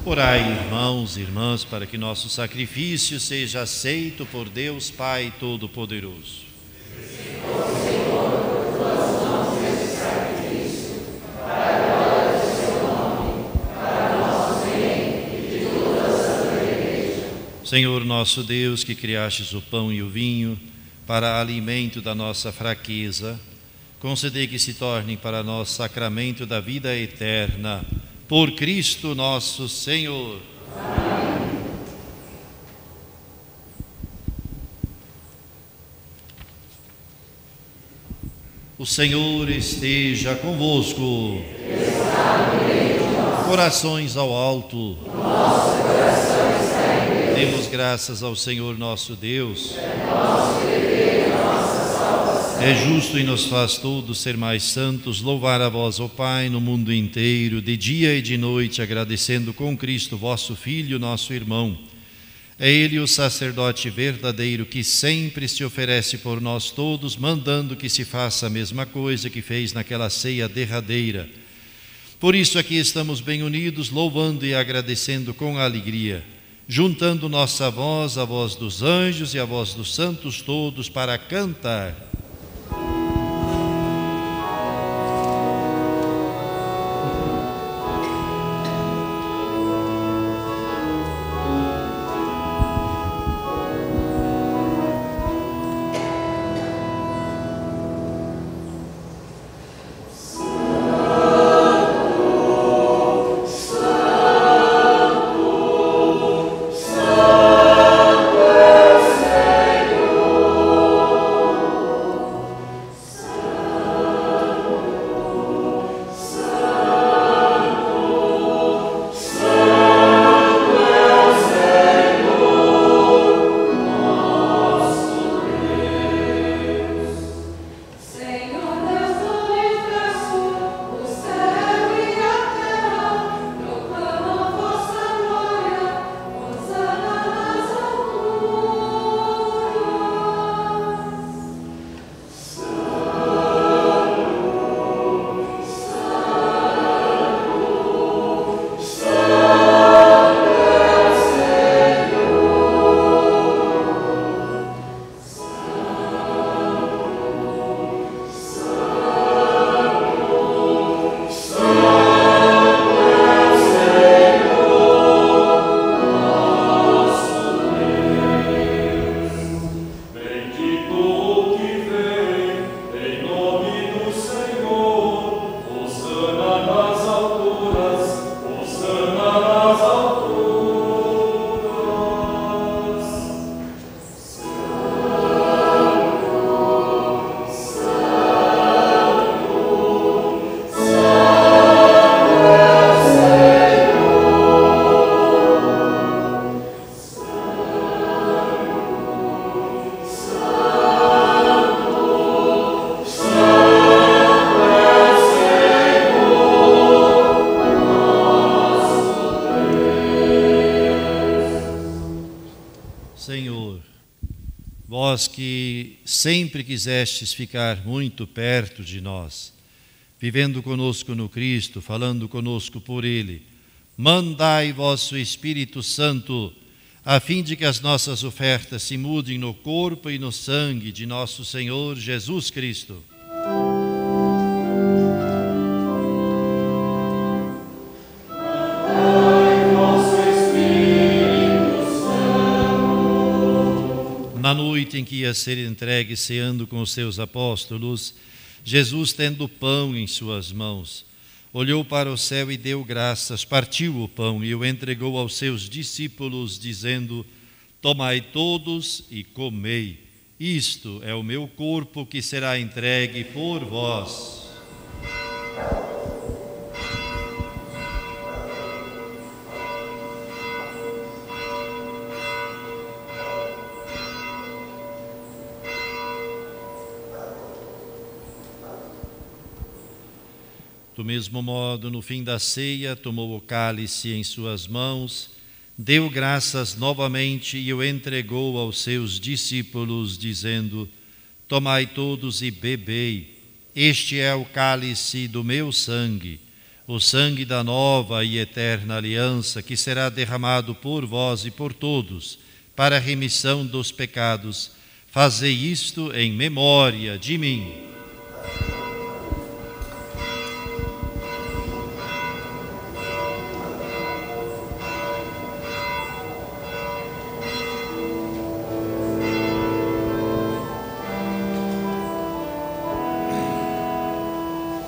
Orai, irmãos e irmãs, para que nosso sacrifício seja aceito por Deus Pai Todo-Poderoso. Senhor, tuas mãos esse sacrifício. Senhor nosso Deus, que criastes o pão e o vinho para alimento da nossa fraqueza, concedei que se tornem para nós sacramento da vida eterna, por Cristo nosso Senhor. Amém. O Senhor esteja convosco. Corações ao alto. Nosso coração está em Deus. Demos graças ao Senhor nosso Deus. É nosso dever e nossa salvação. É justo e nos faz todos ser mais santos, louvar a vós, ó Pai, no mundo inteiro, de dia e de noite, agradecendo com Cristo, vosso Filho, nosso irmão. É Ele o sacerdote verdadeiro que sempre se oferece por nós todos, mandando que se faça a mesma coisa que fez naquela ceia derradeira. Por isso aqui estamos bem unidos, louvando e agradecendo com alegria, juntando nossa voz, a voz dos anjos e a voz dos santos todos para cantar. Vós que sempre quisestes ficar muito perto de nós, vivendo conosco no Cristo, falando conosco por Ele, mandai vosso Espírito Santo, a fim de que as nossas ofertas se mudem no corpo e no sangue de nosso Senhor Jesus Cristo. Na noite em que ia ser entregue ceando com os seus apóstolos, Jesus, tendo o pão em suas mãos, olhou para o céu e deu graças, partiu o pão e o entregou aos seus discípulos, dizendo: tomai todos e comei, isto é o meu corpo que será entregue por vós. Do mesmo modo, no fim da ceia, tomou o cálice em suas mãos, deu graças novamente e o entregou aos seus discípulos, dizendo: tomai todos e bebei, este é o cálice do meu sangue, o sangue da nova e eterna aliança, que será derramado por vós e por todos, para a remissão dos pecados. Fazei isto em memória de mim.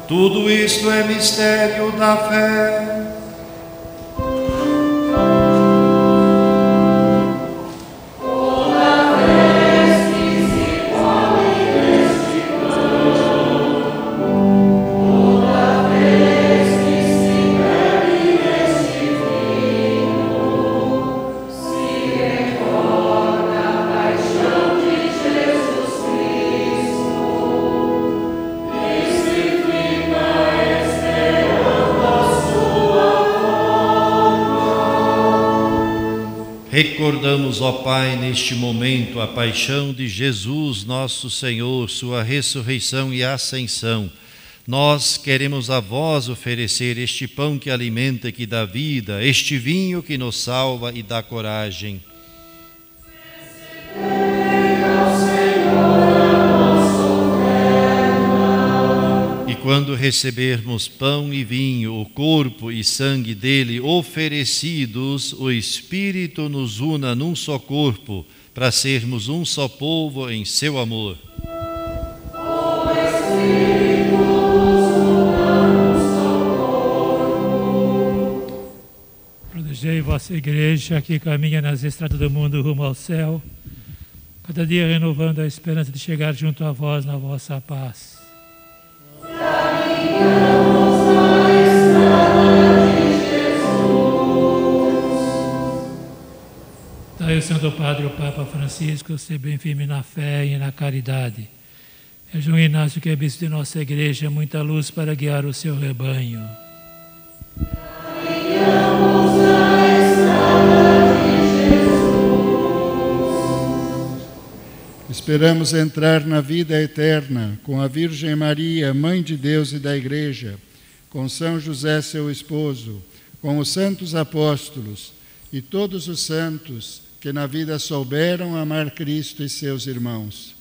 Tudo isto é mistério da fé. Recordamos, ó Pai, neste momento a paixão de Jesus, nosso Senhor, sua ressurreição e ascensão. Nós queremos a vós oferecer este pão que alimenta e que dá vida, este vinho que nos salva e dá coragem. Quando recebermos pão e vinho, o corpo e sangue dele oferecidos, o Espírito nos una num só corpo, para sermos um só povo em seu amor. O Espírito nos una num só corpo. Protegei vossa igreja que caminha nas estradas do mundo rumo ao céu, cada dia renovando a esperança de chegar junto a vós na vossa paz. Daí o Santo Padre, o Papa Francisco, ser bem firme na fé e na caridade. É João Inácio, que é bispo de nossa igreja, muita luz para guiar o seu rebanho. Caminhamos na estrada de Jesus. Esperamos entrar na vida eterna com a Virgem Maria, Mãe de Deus e da Igreja, com São José, seu esposo, com os santos apóstolos e todos os santos que na vida souberam amar Cristo e seus irmãos.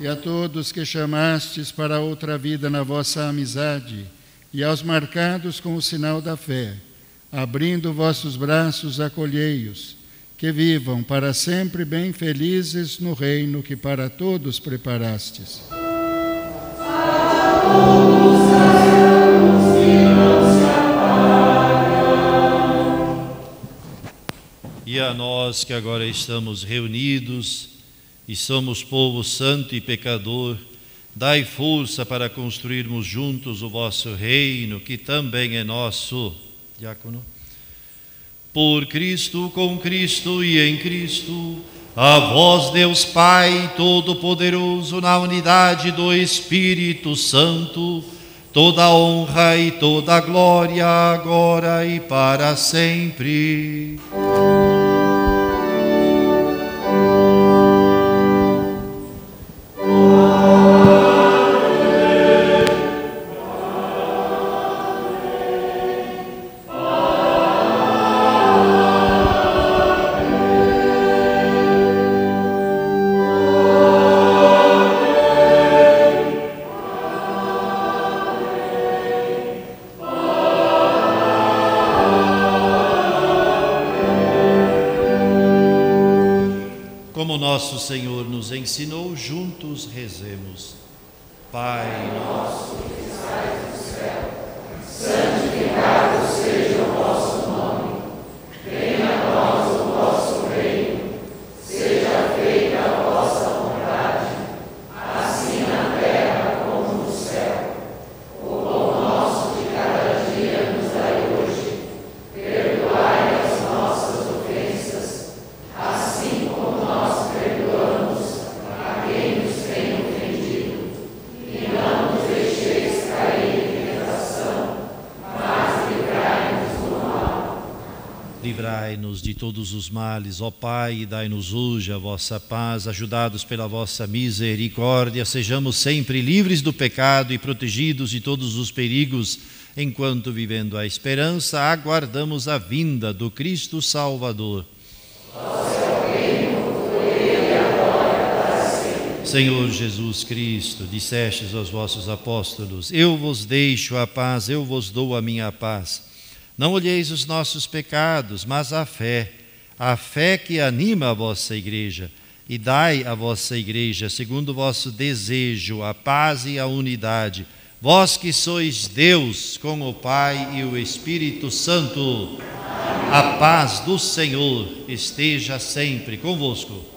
E a todos que chamastes para outra vida na vossa amizade, e aos marcados com o sinal da fé, abrindo vossos braços, acolhei-os, que vivam para sempre bem felizes no reino que para todos preparastes. E a nós que agora estamos reunidos e somos povo santo e pecador, dai força para construirmos juntos o vosso reino, que também é nosso. Diácono. Por Cristo, com Cristo e em Cristo, a vós, Deus Pai Todo-Poderoso, na unidade do Espírito Santo, toda a honra e toda a glória, agora e para sempre. Nosso Senhor nos ensinou, juntos rezemos. Pai nosso que estais no céu, santificado seja o vosso nome. Venha a nós o vosso reino. Seja feita a vossa vontade, assim na terra como no céu. O pão nosso de cada dia nos dai hoje. Perdoai as nossas ofensas, assim como nós perdoamos a quem nos tem ofendido, e não nos deixeis cair em tentação, mas livrai-nos do mal. Livrai-nos de todos os males, ó Pai, e dai-nos hoje a vossa paz, ajudados pela vossa misericórdia, sejamos sempre livres do pecado e protegidos de todos os perigos, enquanto, vivendo a esperança, aguardamos a vinda do Cristo Salvador. Senhor Jesus Cristo, dissestes aos vossos apóstolos: eu vos deixo a paz, eu vos dou a minha paz. Não olheis os nossos pecados, mas a fé, a fé que anima a vossa igreja, e dai à vossa igreja, segundo o vosso desejo, a paz e a unidade. Vós que sois Deus, com o Pai e o Espírito Santo, a paz do Senhor esteja sempre convosco.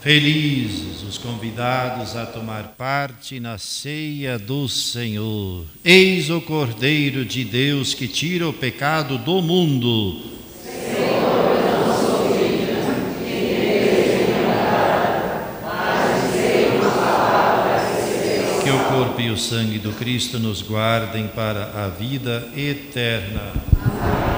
Felizes os convidados a tomar parte na ceia do Senhor. Eis o Cordeiro de Deus que tira o pecado do mundo. Senhor, não sou digna que entreis em meu lugar, mas dizei uma palavra e recebereis. Que o corpo e o sangue do Cristo nos guardem para a vida eterna. Amém.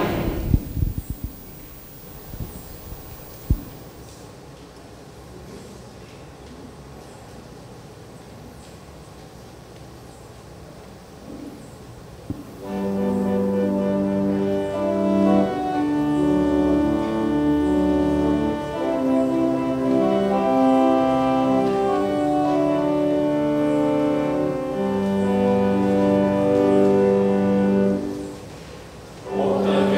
Portanto,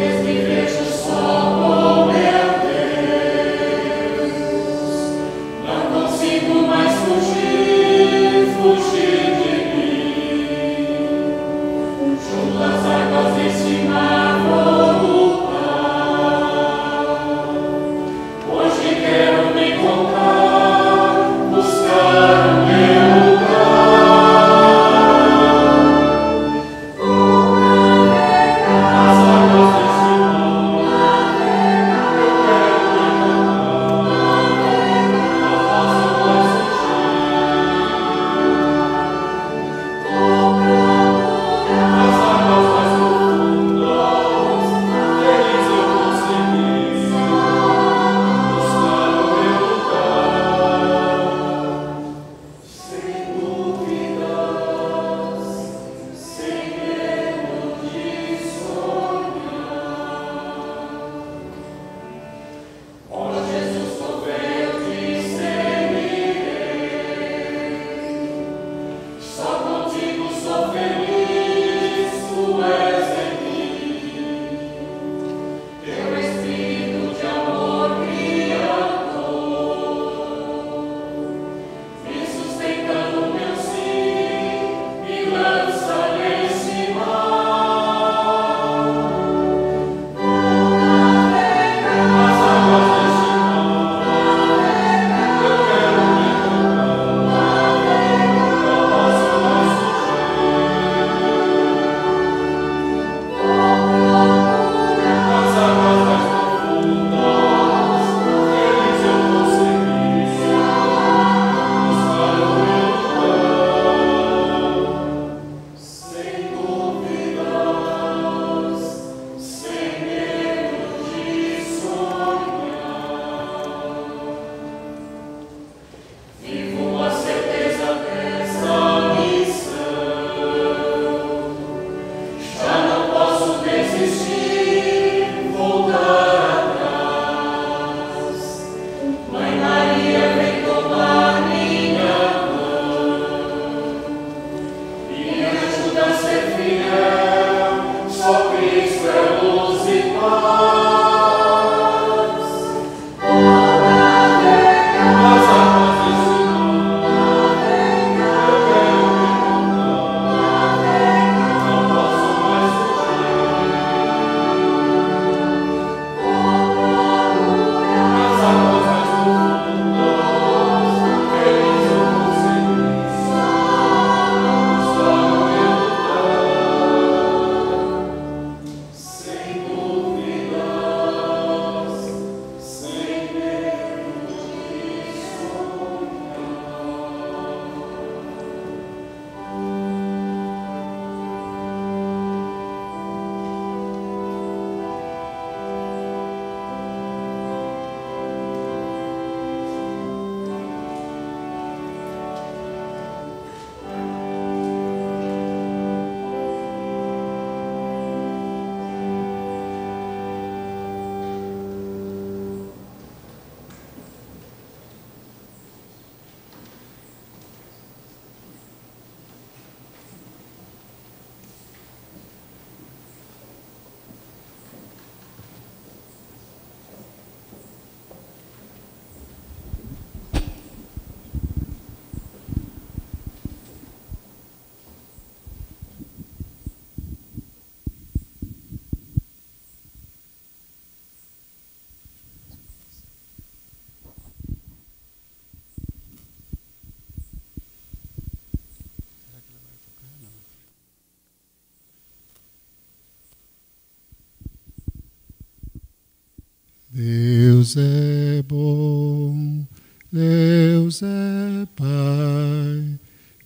Deus é bom, Deus é Pai,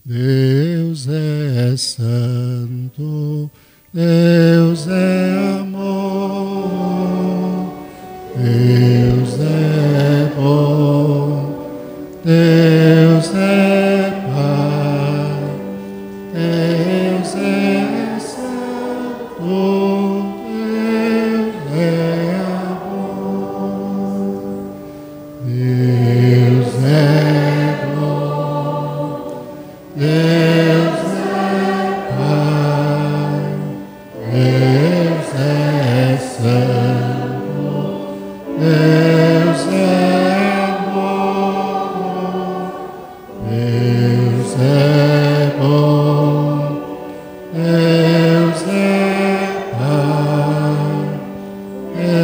Deus é santo, Deus é amor, Deus é bom, Deus é Pai, Deus é santo, Deus é amor, Deus é bom, Deus é Pai, Deus é santo, Deus é amor, Deus é bom, Deus é Pai,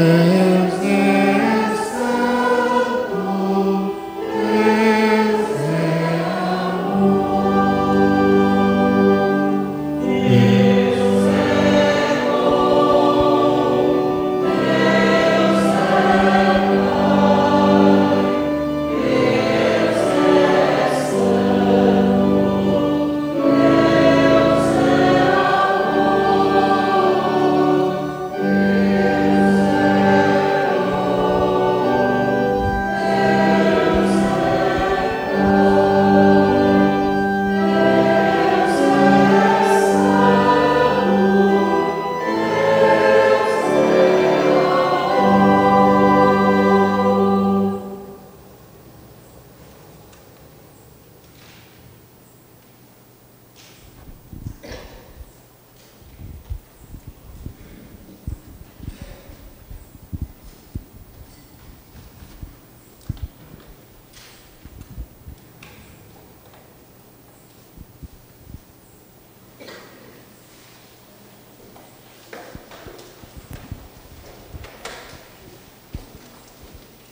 Deus é santo, Deus é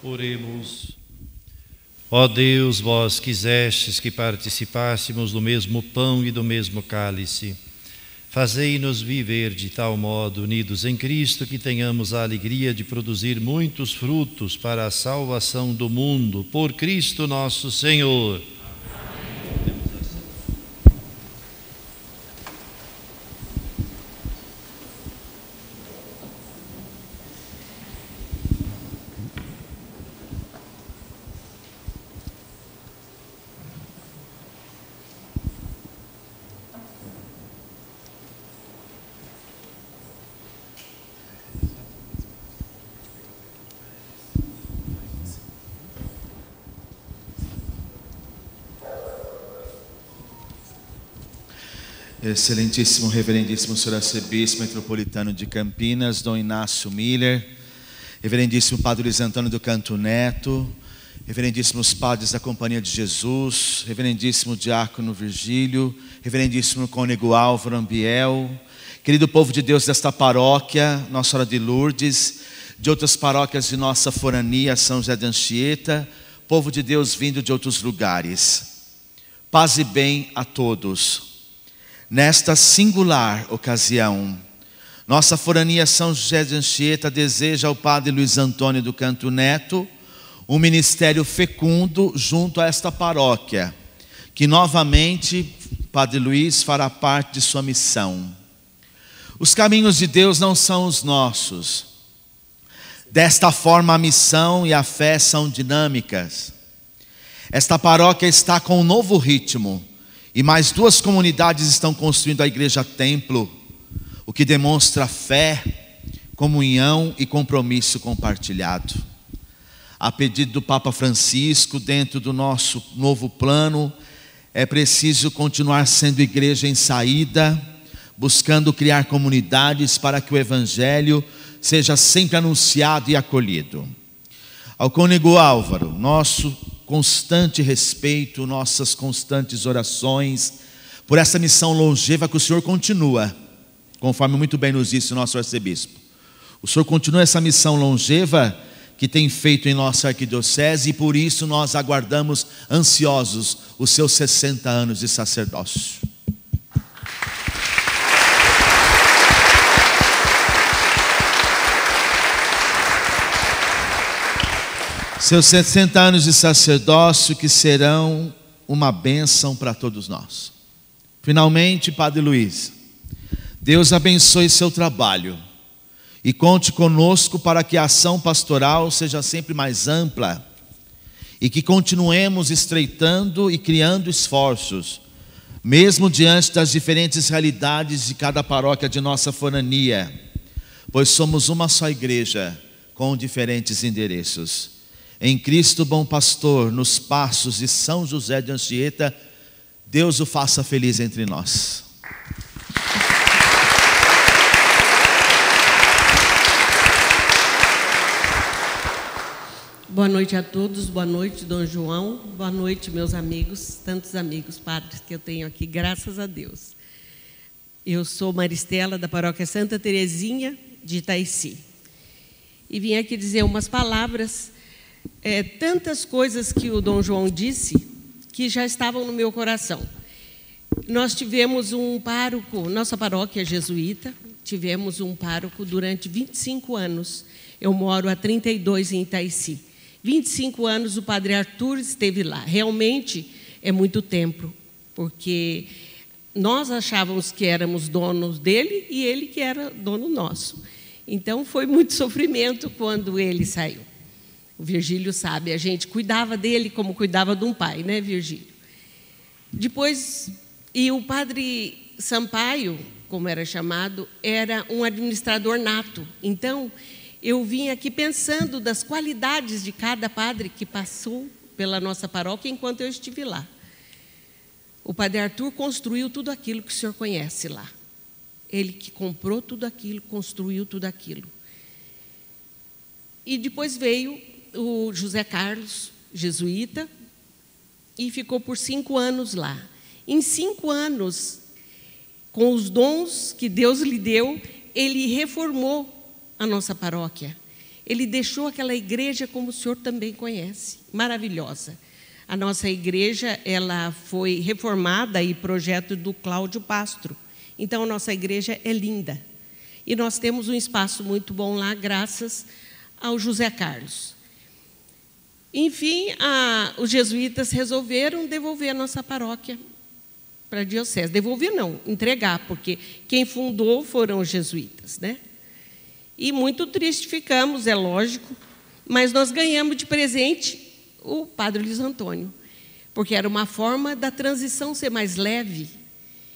Oremos. Ó Deus, vós quisestes que participássemos do mesmo pão e do mesmo cálice. Fazei-nos viver de tal modo, unidos em Cristo, que tenhamos a alegria de produzir muitos frutos para a salvação do mundo, por Cristo nosso Senhor. Excelentíssimo, reverendíssimo senhor arcebispo metropolitano de Campinas, Dom Inácio Miller, reverendíssimo padre Luiz Antônio do Canto Neto, reverendíssimos padres da Companhia de Jesus, reverendíssimo diácono Virgílio, reverendíssimo cônego Álvaro Ambiel, querido povo de Deus desta paróquia, Nossa Senhora de Lourdes, de outras paróquias de nossa forania, São José de Anchieta, povo de Deus vindo de outros lugares. Paz e bem a todos. Nesta singular ocasião, nossa forania São José de Anchieta deseja ao padre Luiz Antônio do Canto Neto um ministério fecundo junto a esta paróquia, que novamente padre Luiz fará parte de sua missão. Os caminhos de Deus não são os nossos. Desta forma a missão e a fé são dinâmicas. Esta paróquia está com um novo ritmo. E mais 2 comunidades estão construindo a igreja templo, o que demonstra fé, comunhão e compromisso compartilhado. A pedido do Papa Francisco, dentro do nosso novo plano, é preciso continuar sendo igreja em saída, buscando criar comunidades para que o Evangelho seja sempre anunciado e acolhido. Ao cônego Álvaro, nosso constante respeito, nossas constantes orações por essa missão longeva que o Senhor continua, conforme muito bem nos disse o nosso arcebispo. O Senhor continua essa missão longeva que tem feito em nossa arquidiocese, e por isso nós aguardamos ansiosos os seus 60 anos de sacerdócio. Seus 60 anos de sacerdócio que serão uma bênção para todos nós. Finalmente, Padre Luiz, Deus abençoe seu trabalho e conte conosco para que a ação pastoral seja sempre mais ampla e que continuemos estreitando e criando esforços, mesmo diante das diferentes realidades de cada paróquia de nossa forania, pois somos uma só igreja com diferentes endereços. Em Cristo Bom Pastor, nos passos de São José de Anchieta, Deus o faça feliz entre nós. Boa noite a todos, boa noite, Dom João, boa noite, meus amigos, tantos amigos padres que eu tenho aqui, graças a Deus. Eu sou Maristela, da paróquia Santa Terezinha, de Itaici. E vim aqui dizer umas palavras, tantas coisas que o Dom João disse, que já estavam no meu coração. Nós tivemos um pároco, nossa paróquia jesuíta, tivemos um pároco durante 25 anos. Eu moro há 32 em Itaici. 25 anos o Padre Arthur esteve lá. Realmente é muito tempo, porque nós achávamos que éramos donos dele e ele que era dono nosso. Então foi muito sofrimento quando ele saiu. O Virgílio sabe, a gente cuidava dele como cuidava de um pai, né, Virgílio? Depois, e o Padre Sampaio, como era chamado, era um administrador nato. Então, eu vim aqui pensando das qualidades de cada padre que passou pela nossa paróquia enquanto eu estive lá. O Padre Arthur construiu tudo aquilo que o senhor conhece lá. Ele que comprou tudo aquilo, construiu tudo aquilo. E depois veio o José Carlos, jesuíta, e ficou por 5 anos lá. Em 5 anos, com os dons que Deus lhe deu, ele reformou a nossa paróquia. Ele deixou aquela igreja como o senhor também conhece, maravilhosa. A nossa igreja, ela foi reformada e projeto do Cláudio Pastro. Então, a nossa igreja é linda. E nós temos um espaço muito bom lá, graças ao José Carlos. Enfim, os jesuítas resolveram devolver a nossa paróquia para a diocese. Devolver não, entregar, porque quem fundou foram os jesuítas, né? E muito triste ficamos, é lógico, mas nós ganhamos de presente o Padre Luiz Antônio, porque era uma forma da transição ser mais leve,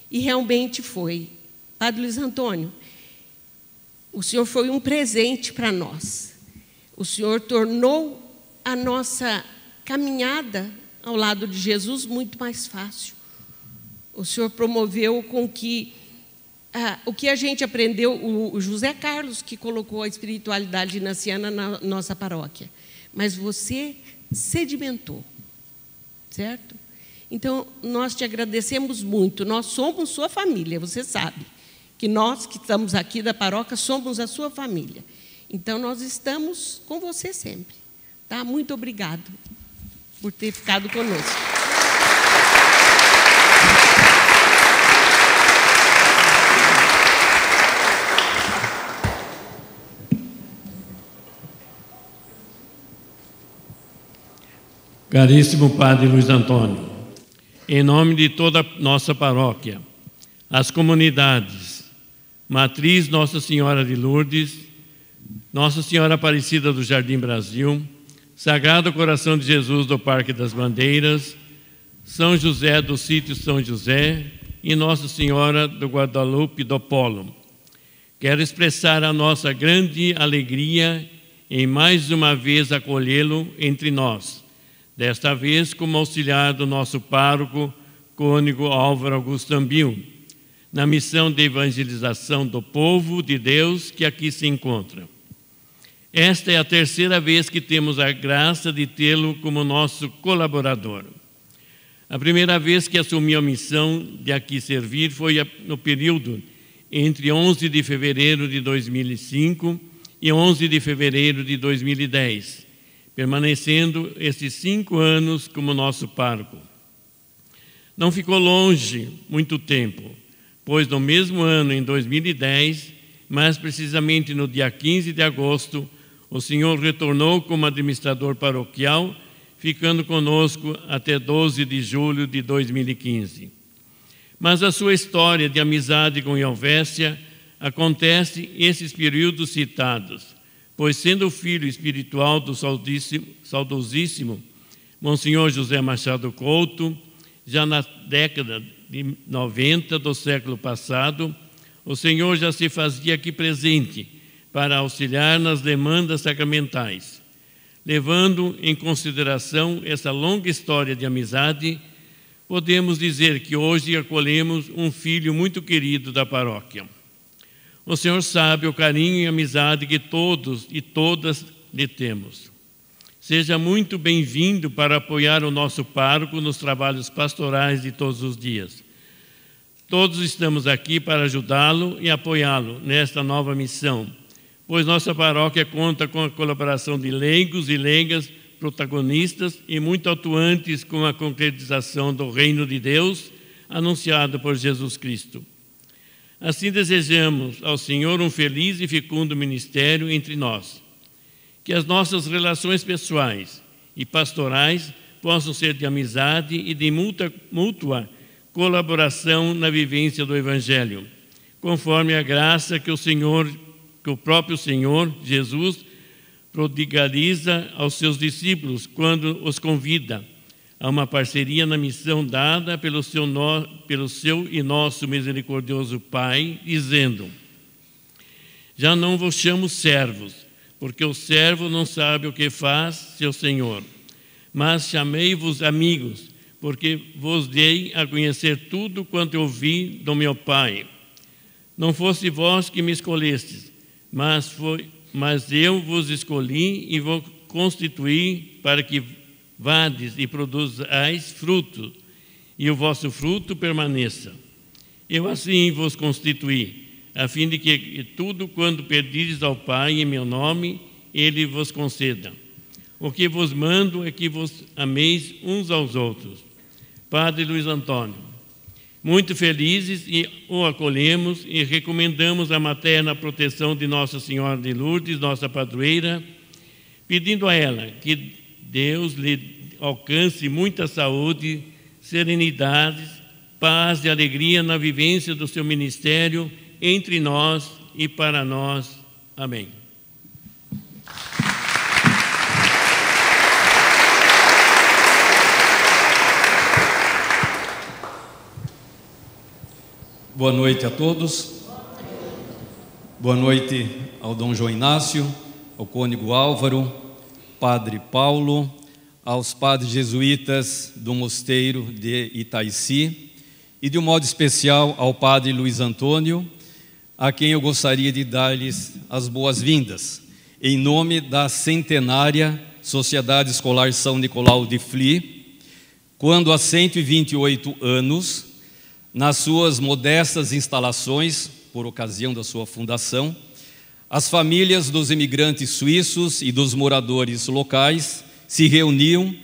e realmente foi. Padre Luiz Antônio, o senhor foi um presente para nós. O senhor tornou a nossa caminhada ao lado de Jesus muito mais fácil. O senhor promoveu com que o que a gente aprendeu, o José Carlos que colocou a espiritualidade inaciana na nossa paróquia, mas você sedimentou, certo? Então, nós te agradecemos muito, nós somos sua família, você sabe, que nós que estamos aqui da paróquia somos a sua família. Então, nós estamos com você sempre, tá? Muito obrigado por ter ficado conosco. Caríssimo Padre Luiz Antônio, em nome de toda a nossa paróquia, as comunidades, Matriz Nossa Senhora de Lourdes, Nossa Senhora Aparecida do Jardim Brasil, Sagrado Coração de Jesus do Parque das Bandeiras, São José do Sítio São José e Nossa Senhora do Guadalupe do Polo. Quero expressar a nossa grande alegria em mais uma vez acolhê-lo entre nós, desta vez como auxiliar do nosso pároco, cônego Álvaro Augusto Ambil, na missão de evangelização do povo de Deus que aqui se encontra. Esta é a 3ª vez que temos a graça de tê-lo como nosso colaborador. A primeira vez que assumi a missão de aqui servir foi no período entre 11 de fevereiro de 2005 e 11 de fevereiro de 2010, permanecendo esses 5 anos como nosso pároco. Não ficou longe muito tempo, pois no mesmo ano, em 2010, mais precisamente no dia 15 de agosto, O senhor retornou como administrador paroquial, ficando conosco até 12 de julho de 2015. Mas a sua história de amizade com Helvécia acontece esses períodos citados, pois sendo filho espiritual do saudosíssimo Monsenhor José Machado Couto, já na década de 90 do século passado, o Senhor já se fazia aqui presente para auxiliar nas demandas sacramentais. Levando em consideração essa longa história de amizade, podemos dizer que hoje acolhemos um filho muito querido da paróquia. O Senhor sabe o carinho e amizade que todos e todas lhe temos. Seja muito bem-vindo para apoiar o nosso pároco nos trabalhos pastorais de todos os dias. Todos estamos aqui para ajudá-lo e apoiá-lo nesta nova missão, pois nossa paróquia conta com a colaboração de leigos e leigas protagonistas e muito atuantes com a concretização do reino de Deus anunciado por Jesus Cristo. Assim desejamos ao Senhor um feliz e fecundo ministério entre nós. Que as nossas relações pessoais e pastorais possam ser de amizade e de mútua colaboração na vivência do Evangelho, conforme a graça que o próprio Senhor Jesus prodigaliza aos seus discípulos quando os convida a uma parceria na missão dada pelo seu e nosso misericordioso Pai, dizendo: já não vos chamo servos, porque o servo não sabe o que faz seu senhor, mas chamei-vos amigos, porque vos dei a conhecer tudo quanto eu ouvi do meu Pai. Não fosse vós que me escolhestes, mas eu vos escolhi e vos constituí para que vades e produzais fruto, e o vosso fruto permaneça. Eu assim vos constituí, a fim de que tudo quanto pedires ao Pai em meu nome, Ele vos conceda. O que vos mando é que vos ameis uns aos outros. Padre Luiz Antônio, muito felizes e o acolhemos e recomendamos a materna proteção de Nossa Senhora de Lourdes, nossa padroeira, pedindo a ela que Deus lhe alcance muita saúde, serenidade, paz e alegria na vivência do seu ministério entre nós e para nós. Amém. Boa noite a todos. Boa noite ao Dom João Inácio, ao cônego Álvaro, Padre Paulo, aos padres jesuítas do mosteiro de Itaici e, de um modo especial, ao Padre Luiz Antônio, a quem eu gostaria de dar-lhes as boas-vindas, em nome da centenária Sociedade Escolar São Nicolau de Fli, quando há 128 anos, nas suas modestas instalações, por ocasião da sua fundação, as famílias dos imigrantes suíços e dos moradores locais se reuniam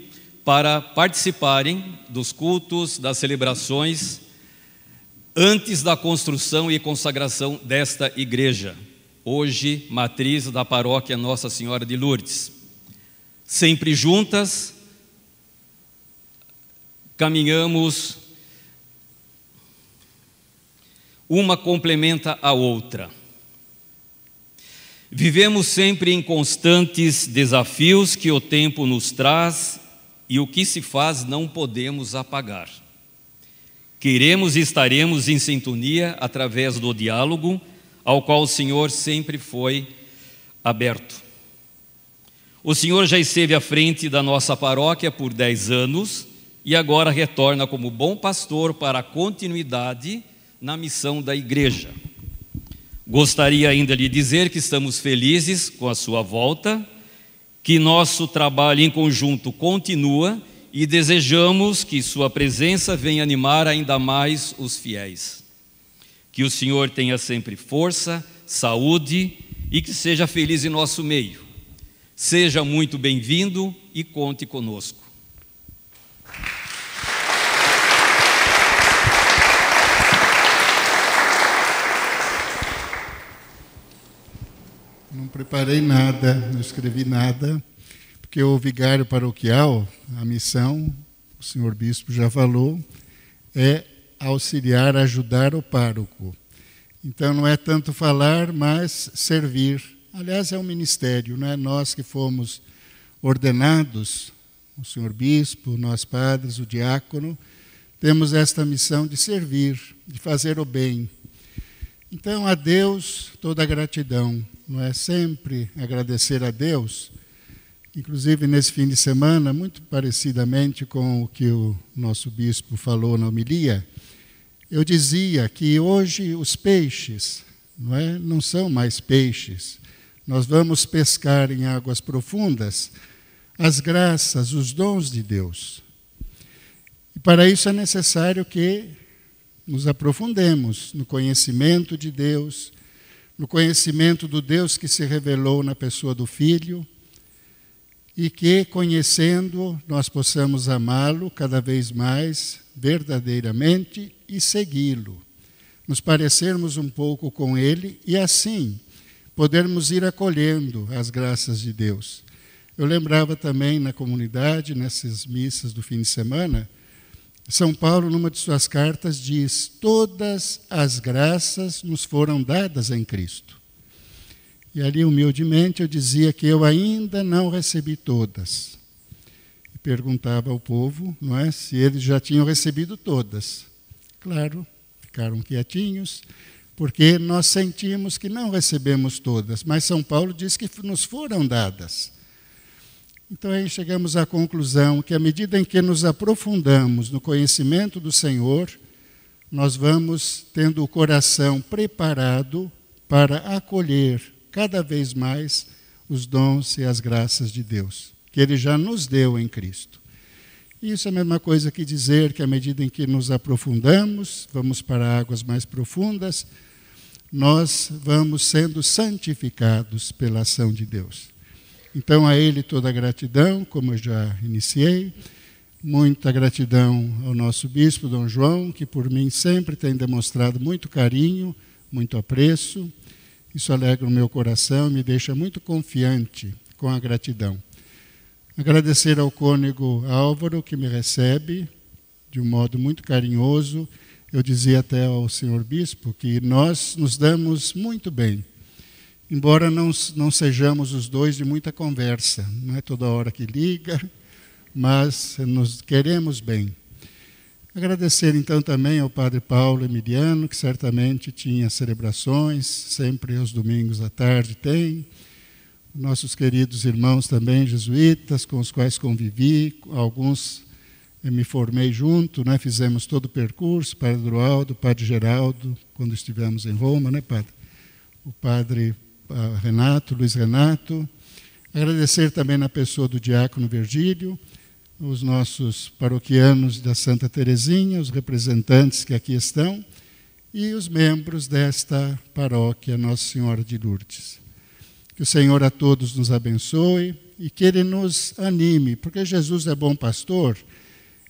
para participarem dos cultos, das celebrações, antes da construção e consagração desta igreja, hoje matriz da paróquia Nossa Senhora de Lourdes. Sempre juntas, caminhamos, uma complementa a outra. Vivemos sempre em constantes desafios que o tempo nos traz e o que se faz não podemos apagar. Queremos e estaremos em sintonia através do diálogo, ao qual o Senhor sempre foi aberto. O Senhor já esteve à frente da nossa paróquia por 10 anos e agora retorna como bom pastor para a continuidade na missão da igreja. Gostaria ainda de dizer que estamos felizes com a sua volta, que nosso trabalho em conjunto continua e desejamos que sua presença venha animar ainda mais os fiéis. Que o Senhor tenha sempre força, saúde e que seja feliz em nosso meio. Seja muito bem-vindo e conte conosco. Não preparei nada, não escrevi nada, porque o vigário paroquial, a missão, o senhor bispo já falou, é auxiliar, ajudar o pároco. Então não é tanto falar, mas servir. Aliás, é um ministério, não é nós que fomos ordenados, o senhor bispo, nós padres, o diácono, temos esta missão de servir, de fazer o bem. Então, a Deus toda a gratidão, não é sempre agradecer a Deus. Inclusive, nesse fim de semana, muito parecidamente com o que o nosso bispo falou na homilia, eu dizia que hoje os peixes não são mais peixes. Nós vamos pescar em águas profundas as graças, os dons de Deus. E para isso é necessário que nos aprofundemos no conhecimento de Deus, no conhecimento do Deus que se revelou na pessoa do Filho, e que, conhecendo, nós possamos amá-lo cada vez mais, verdadeiramente, e segui-lo. Nos parecermos um pouco com ele e, assim, podermos ir acolhendo as graças de Deus. Eu lembrava também na comunidade, nessas missas do fim de semana, São Paulo, numa de suas cartas, diz: todas as graças nos foram dadas em Cristo. E ali, humildemente, eu dizia que eu ainda não recebi todas. E perguntava ao povo, se eles já tinham recebido todas. Claro, ficaram quietinhos, porque nós sentimos que não recebemos todas, mas São Paulo diz que nos foram dadas. Então aí chegamos à conclusão que à medida em que nos aprofundamos no conhecimento do Senhor, nós vamos tendo o coração preparado para acolher cada vez mais os dons e as graças de Deus, que Ele já nos deu em Cristo. Isso é a mesma coisa que dizer que à medida em que nos aprofundamos, vamos para águas mais profundas, nós vamos sendo santificados pela ação de Deus. Então, a Ele toda a gratidão, como eu já iniciei. Muita gratidão ao nosso bispo, Dom João, que por mim sempre tem demonstrado muito carinho, muito apreço. Isso alegra o meu coração e me deixa muito confiante com a gratidão. Agradecer ao cônego Álvaro, que me recebe de um modo muito carinhoso. Eu dizia até ao senhor bispo que nós nos damos muito bem. Embora não sejamos os dois de muita conversa, não é toda hora que liga, mas nos queremos bem. Agradecer então também ao padre Paulo Emiliano, que certamente tinha celebrações, sempre aos domingos à tarde tem. Nossos queridos irmãos também jesuítas, com os quais convivi, alguns eu me formei junto, fizemos todo o percurso, padre Droaldo, padre Geraldo, quando estivemos em Roma, padre? O padre Renato, Luiz Renato. Agradecer também na pessoa do diácono Virgílio, os nossos paroquianos da Santa Teresinha, os representantes que aqui estão, e os membros desta paróquia Nossa Senhora de Lourdes. Que o Senhor a todos nos abençoe e que Ele nos anime, porque Jesus é bom pastor,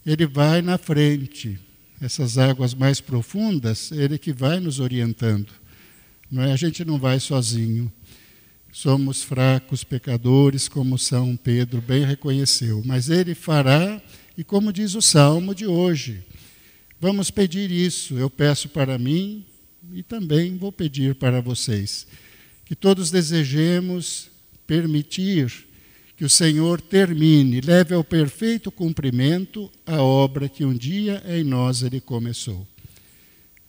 Ele vai na frente. Essas águas mais profundas, Ele que vai nos orientando. A gente não vai sozinho. Somos fracos, pecadores, como São Pedro bem reconheceu. Mas Ele fará, e como diz o Salmo de hoje, vamos pedir isso. Eu peço para mim e também vou pedir para vocês. Que todos desejemos permitir que o Senhor termine, leve ao perfeito cumprimento a obra que um dia em nós Ele começou.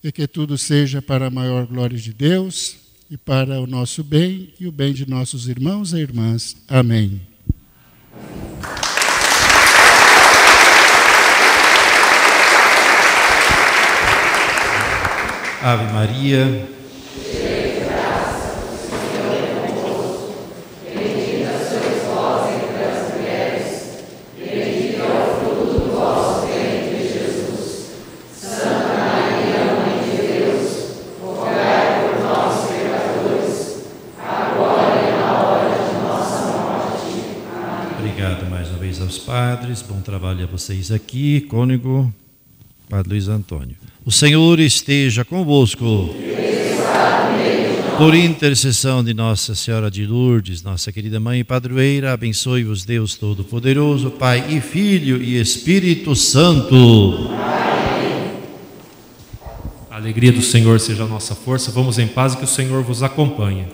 E que tudo seja para a maior glória de Deus e para o nosso bem e o bem de nossos irmãos e irmãs. Amém. Ave Maria. Padres, bom trabalho a vocês aqui, cônego, Padre Luiz Antônio. O Senhor esteja convosco. Ele está no meio de nós. Por intercessão de Nossa Senhora de Lourdes, nossa querida Mãe e Padroeira, abençoe-vos Deus Todo-Poderoso, Pai e Filho e Espírito Santo. A alegria do Senhor seja a nossa força. Vamos em paz e que o Senhor vos acompanhe.